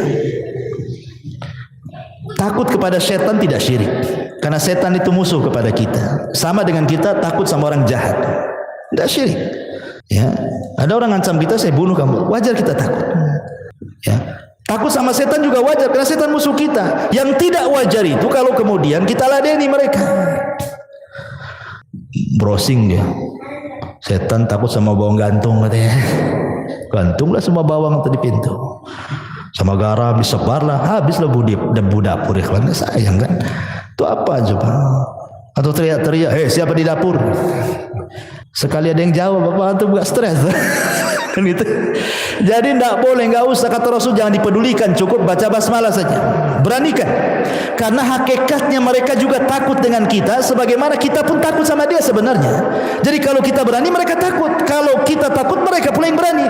Takut kepada setan tidak syirik, karena setan itu musuh kepada kita. Sama dengan kita takut sama orang jahat, tidak syirik. Ya, ada orang ngancam kita, saya bunuh kamu, wajar kita takut. Ya, takut sama setan juga wajar, karena setan musuh kita. Yang tidak wajar itu kalau kemudian kita ladeni mereka. Browsing dia, setan takut sama bawang gantung katanya. Gantunglah semua bawang di pintu. Sama garam disebarlah, habislah debu dapur, ikhwan. Sayang kan? Itu apa coba? Atau teriak-teriak, hei siapa di dapur? Sekali ada yang jawab, bapak antum gak stres. Kan gitu. Jadi tidak boleh, nggak usah, kata Rasul, jangan dipedulikan, cukup baca basmalah saja. Beranikan, karena hakikatnya mereka juga takut dengan kita, sebagaimana kita pun takut sama dia sebenarnya. Jadi kalau kita berani, mereka takut. Kalau kita takut, mereka pula yang berani.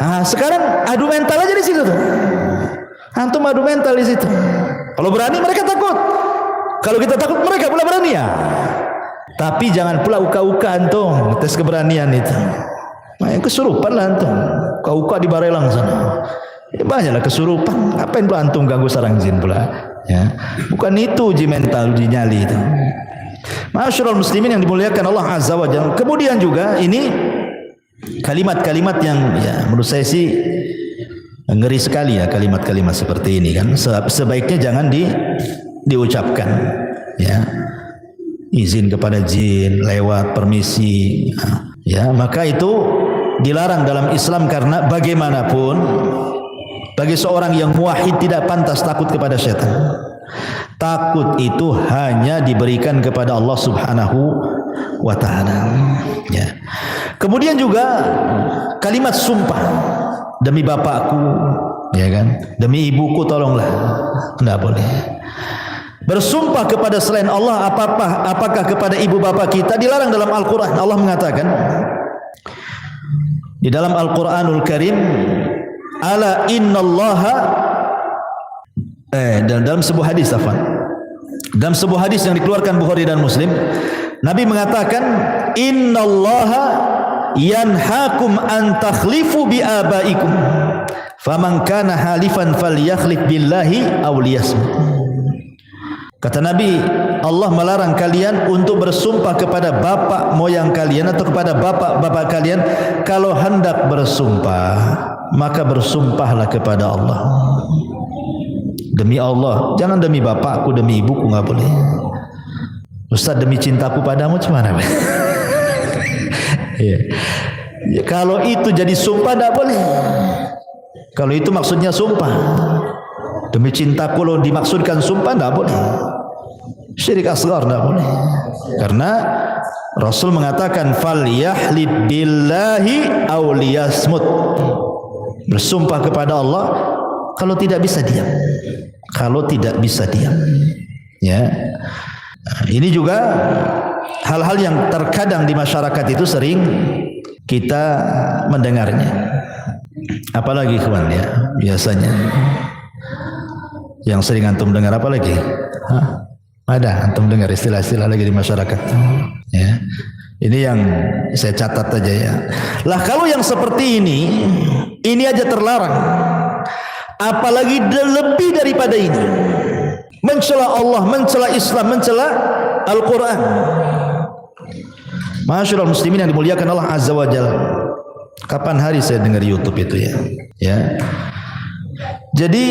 Nah, sekarang adu mental aja di situ tuh. Antum adu mental di situ. Kalau berani mereka takut. Kalau kita takut mereka pula berani ya. Tapi jangan pula uka-uka antum tes keberanian itu. Main kesurupan lah antum. Uka-uka di Barelang sana. Ya, banyaklah kesurupan. Ngapain pula antum ganggu sarang jin pula? Ya. Bukan itu uji mental, uji nyali itu. Ma'asyiral muslimin yang dimuliakan Allah Azza wa Jalla. Kemudian juga ini kalimat-kalimat yang ya menurut saya sih ngeri sekali ya, kalimat-kalimat seperti ini kan. Sebaiknya jangan diucapkan ya. Izin kepada jin lewat permisi ya, maka itu dilarang dalam Islam, karena bagaimanapun bagi seorang yang muwahhid tidak pantas takut kepada syaitan. Takut itu hanya diberikan kepada Allah Subhanahu wa ta'ala ya. Kemudian juga kalimat sumpah, demi bapakku ya kan, demi ibuku tolonglah, tidak boleh. Bersumpah kepada selain Allah, apakah kepada ibu bapak kita, dilarang dalam Al-Quran. Allah mengatakan di dalam Al-Quranul Karim, ala innallaha dalam sebuah hadis, dalam sebuah hadis yang dikeluarkan Bukhari dan Muslim, Nabi mengatakan, innallaha yanhakum an takhlifu bi abaikum faman kana halifan falyakhlif billahi aw liyasmut. Kata Nabi, Allah melarang kalian untuk bersumpah kepada bapak moyang kalian atau kepada bapak-bapak kalian. Kalau hendak bersumpah, maka bersumpahlah kepada Allah. Demi Allah, jangan demi bapakku, demi ibuku, nggak boleh. Ustaz, demi cintaku padamu gimana? Ya. Ya, kalau itu jadi sumpah tidak boleh. Kalau itu maksudnya sumpah, demi cintaku, lo dimaksudkan sumpah tidak boleh. Syirik asghar tidak boleh. Karena Rasul mengatakan falyahlib billahi aw liyasmut. Bersumpah kepada Allah, kalau tidak bisa diam. Kalau tidak bisa diam. Ya. Nah, ini juga hal-hal yang terkadang di masyarakat itu sering kita mendengarnya. Apalagi kawan ya, biasanya yang sering antum dengar apa lagi? Ada antum dengar istilah-istilah lagi di masyarakat. Ya. Ini yang saya catat aja ya. Lah kalau yang seperti ini aja terlarang. Apalagi lebih daripada ini. Mencela Allah, mencela Islam, mencela Al-Quran. Ma'asyiral muslimin yang dimuliakan Allah Azza wa Jalla. Kapan hari saya dengar YouTube itu ya? Ya. Jadi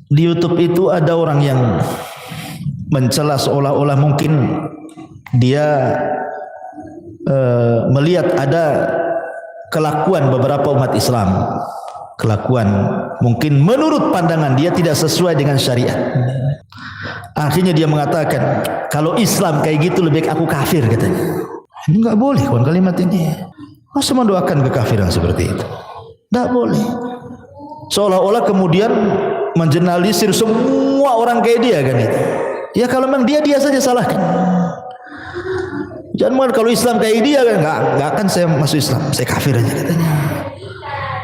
di YouTube itu ada orang yang mencela seolah-olah mungkin dia melihat ada kelakuan beberapa umat Islam. Kelakuan mungkin menurut pandangan dia tidak sesuai dengan syariat. Akhirnya dia mengatakan, kalau Islam kayak gitu lebih baik aku kafir, katanya. Ini enggak boleh kawan kalimat ini. Masa mendoakan kekafiran seperti itu? Enggak boleh. Seolah-olah kemudian mengeneralisir semua orang kayak dia kan itu. Ya kalau memang dia saja salahkan. Jangan kalau Islam kayak dia kan enggak akan saya masuk Islam, saya kafir aja katanya.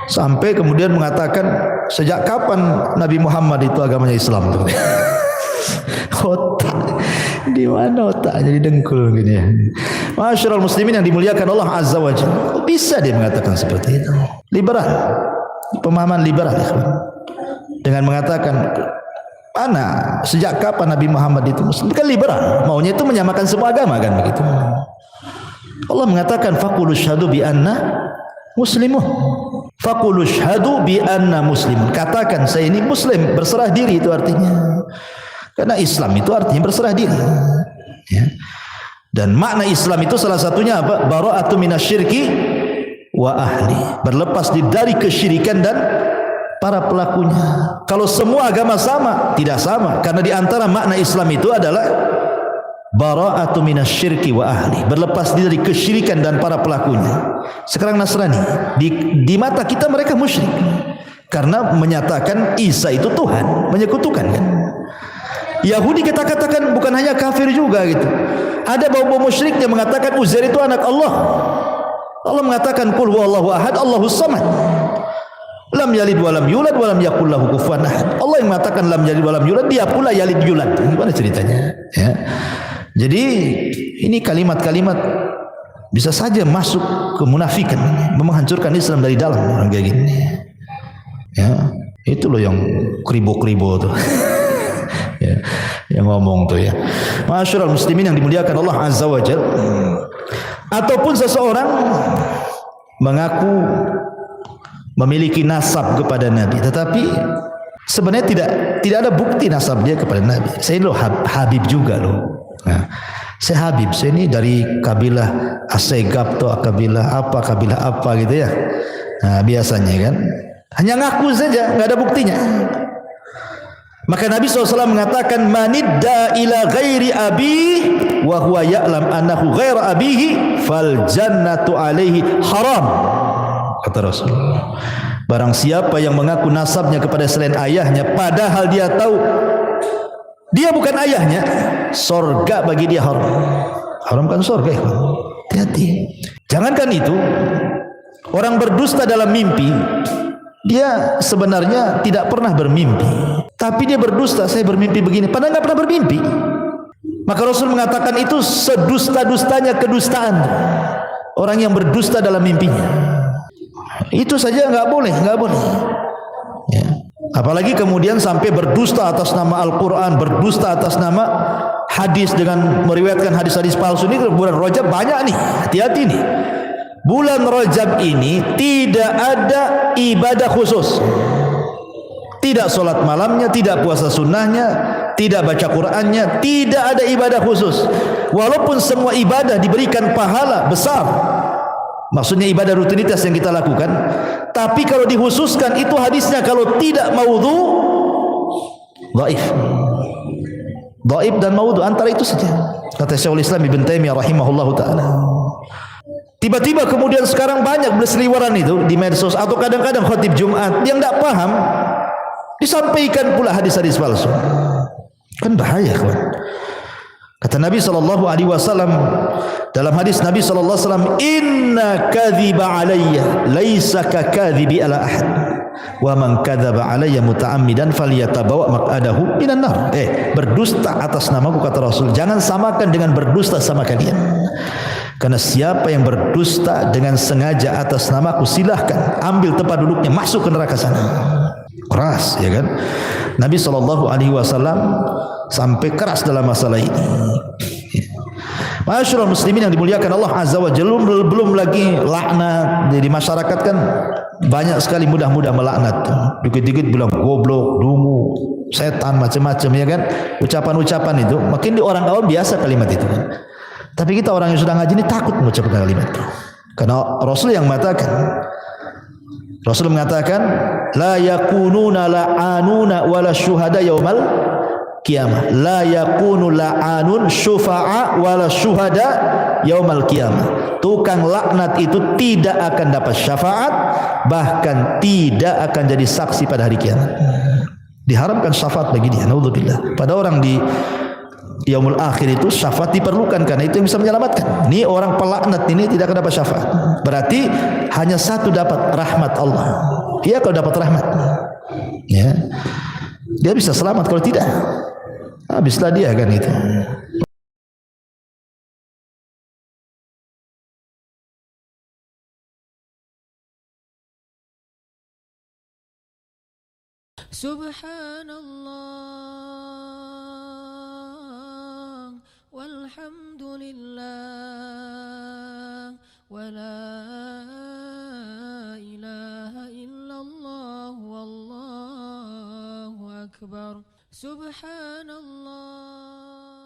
Sampai kemudian mengatakan, sejak kapan Nabi Muhammad itu agamanya Islam? Otak di mana otaknya jadi dengkul gini ya. Masyarul muslimin yang dimuliakan Allah Azza wa Jalla. Bisa dia mengatakan seperti itu? Liberal, pemahaman liberal dengan mengatakan, mana sejak kapan Nabi Muhammad itu Muslim? Kan liberal, maunya itu menyamakan semua agama kan begitu. Allah mengatakan faqulu syhadu bi anna muslimun. Faqulu syhadu bi anna muslimun. Katakan saya ini muslim, berserah diri itu artinya. Karena Islam itu artinya berserah diri. Ya. Dan makna Islam itu salah satunya apa? Bara'atu minasyirki wa ahli. Berlepas dari kesyirikan dan para pelakunya. Kalau semua agama sama, tidak sama. Karena di antara makna Islam itu adalah bara'atu minasyirki wa ahli. Berlepas diri dari kesyirikan dan para pelakunya. Sekarang Nasrani, di mata kita mereka musyrik. Karena menyatakan Isa itu Tuhan, menyekutukan kan. Yahudi kita katakan bukan hanya kafir juga gitu. Ada bau-bau musyrik yang mengatakan Uzair itu anak Allah. Allah mengatakan qul huwallahu ahad, Allahus samad. Lam yalid wa lam yulad wa lam yakul lahu kufuwan ahad. Allah yang mengatakan lam yalid wa lam yulad, dia pula yalid yulad. Gimana ceritanya? Ya. Jadi ini kalimat-kalimat bisa saja masuk ke munafikan, menghancurkan Islam dari dalam orang kayak gini. Ya, itu loh yang kribo-kribo tuh. Ya, yang ngomong tuh ya. Masyarul muslimin yang dimuliakan Allah Azza wa Jalla. Ataupun seseorang mengaku memiliki nasab kepada Nabi, tetapi sebenarnya tidak ada bukti nasab dia kepada Nabi. Saya ini loh Habib juga loh. Nah, saya Habib, saya ini dari kabilah Asegab atau kabilah apa gitu ya. Nah, biasanya kan hanya ngaku saja, nggak ada buktinya. Maka Nabi SAW mengatakan manidda ila ghairi abi wa huwa ya'lam annahu ghaira abihi fal jannatu alaihi haram, kata Rasulullah. Barang siapa yang mengaku nasabnya kepada selain ayahnya padahal dia tahu dia bukan ayahnya, sorga bagi dia haram. Haram kan sorga ya. Hati-hati. Jangankan itu, orang berdusta dalam mimpi, dia sebenarnya tidak pernah bermimpi. Tapi dia berdusta, saya bermimpi begini, padahal nggak pernah bermimpi. Maka Rasul mengatakan itu sedusta-dustanya kedustaan. Orang yang berdusta dalam mimpinya. Itu saja nggak boleh. Ya. Apalagi kemudian sampai berdusta atas nama Al-Quran, berdusta atas nama hadis dengan meriwayatkan hadis-hadis palsu. Ini bulan Rajab banyak nih, hati-hati nih. Bulan Rajab ini tidak ada ibadah khusus. Tidak solat malamnya, tidak puasa sunnahnya, tidak baca Qur'annya, tidak ada ibadah khusus. Walaupun semua ibadah diberikan pahala besar, maksudnya ibadah rutinitas yang kita lakukan, tapi kalau dikhususkan itu hadisnya kalau tidak maudhu, dhaif. Dhaif dan maudhu antara itu saja. Kata Syekhul Islam Ibn Taimiyah rahimahullahu taala. Tiba-tiba kemudian sekarang banyak berseliweran itu di medsos atau kadang-kadang khatib Jumat yang tidak paham disampaikan pula hadis-hadis palsu. Kan bahaya kawan. Kata Nabi SAW dalam hadis Nabi SAW, inna kadhiba alayya laysa ka kadhibi ala ahad wa man kadzaba alayya muta'ammidan falyatabawa maq'adahu minan nar. Berdusta atas namaku, kata Rasul, jangan samakan dengan berdusta sama kalian. Karena siapa yang berdusta dengan sengaja atas namaku, silahkan ambil tempat duduknya, masuk ke neraka sana. Keras, ya kan? Nabi SAW sampai keras dalam masalah ini. Masyarul muslimin yang dimuliakan Allah Azza wa Jalla, belum lagi laknat di masyarakat kan banyak sekali mudah-mudah melaknat. Dikit-dikit bilang goblok, dungu, setan, macam-macam ya kan? Ucapan-ucapan itu makin di orang awam biasa kalimat itu kan. Tapi kita orang yang sudah ngaji ini takut mengucapkan kalimat itu. Karena Rasul yang mengatakan, Rasul mengatakan la yakununa la'anuna wala syuhada yaumal qiyamah. La yakunu la'anun syufa'a wala syuhada yaumal qiyamah. Tukang laknat itu tidak akan dapat syafaat, bahkan tidak akan jadi saksi pada hari kiamat. Diharamkan syafaat bagi dia, naudzubillah. Pada orang di Yaumul akhir itu syafaat diperlukan karena itu yang bisa menyelamatkan. Ini orang pelaknat ini tidak akan dapat syafaat. Berarti hanya satu dapat rahmat Allah. Dia kalau dapat rahmat, ya, dia bisa selamat. Kalau tidak, habislah dia kan itu. Subhanallah walhamdulillah wala ilaha illallah wallahu akbar. Subhanallah.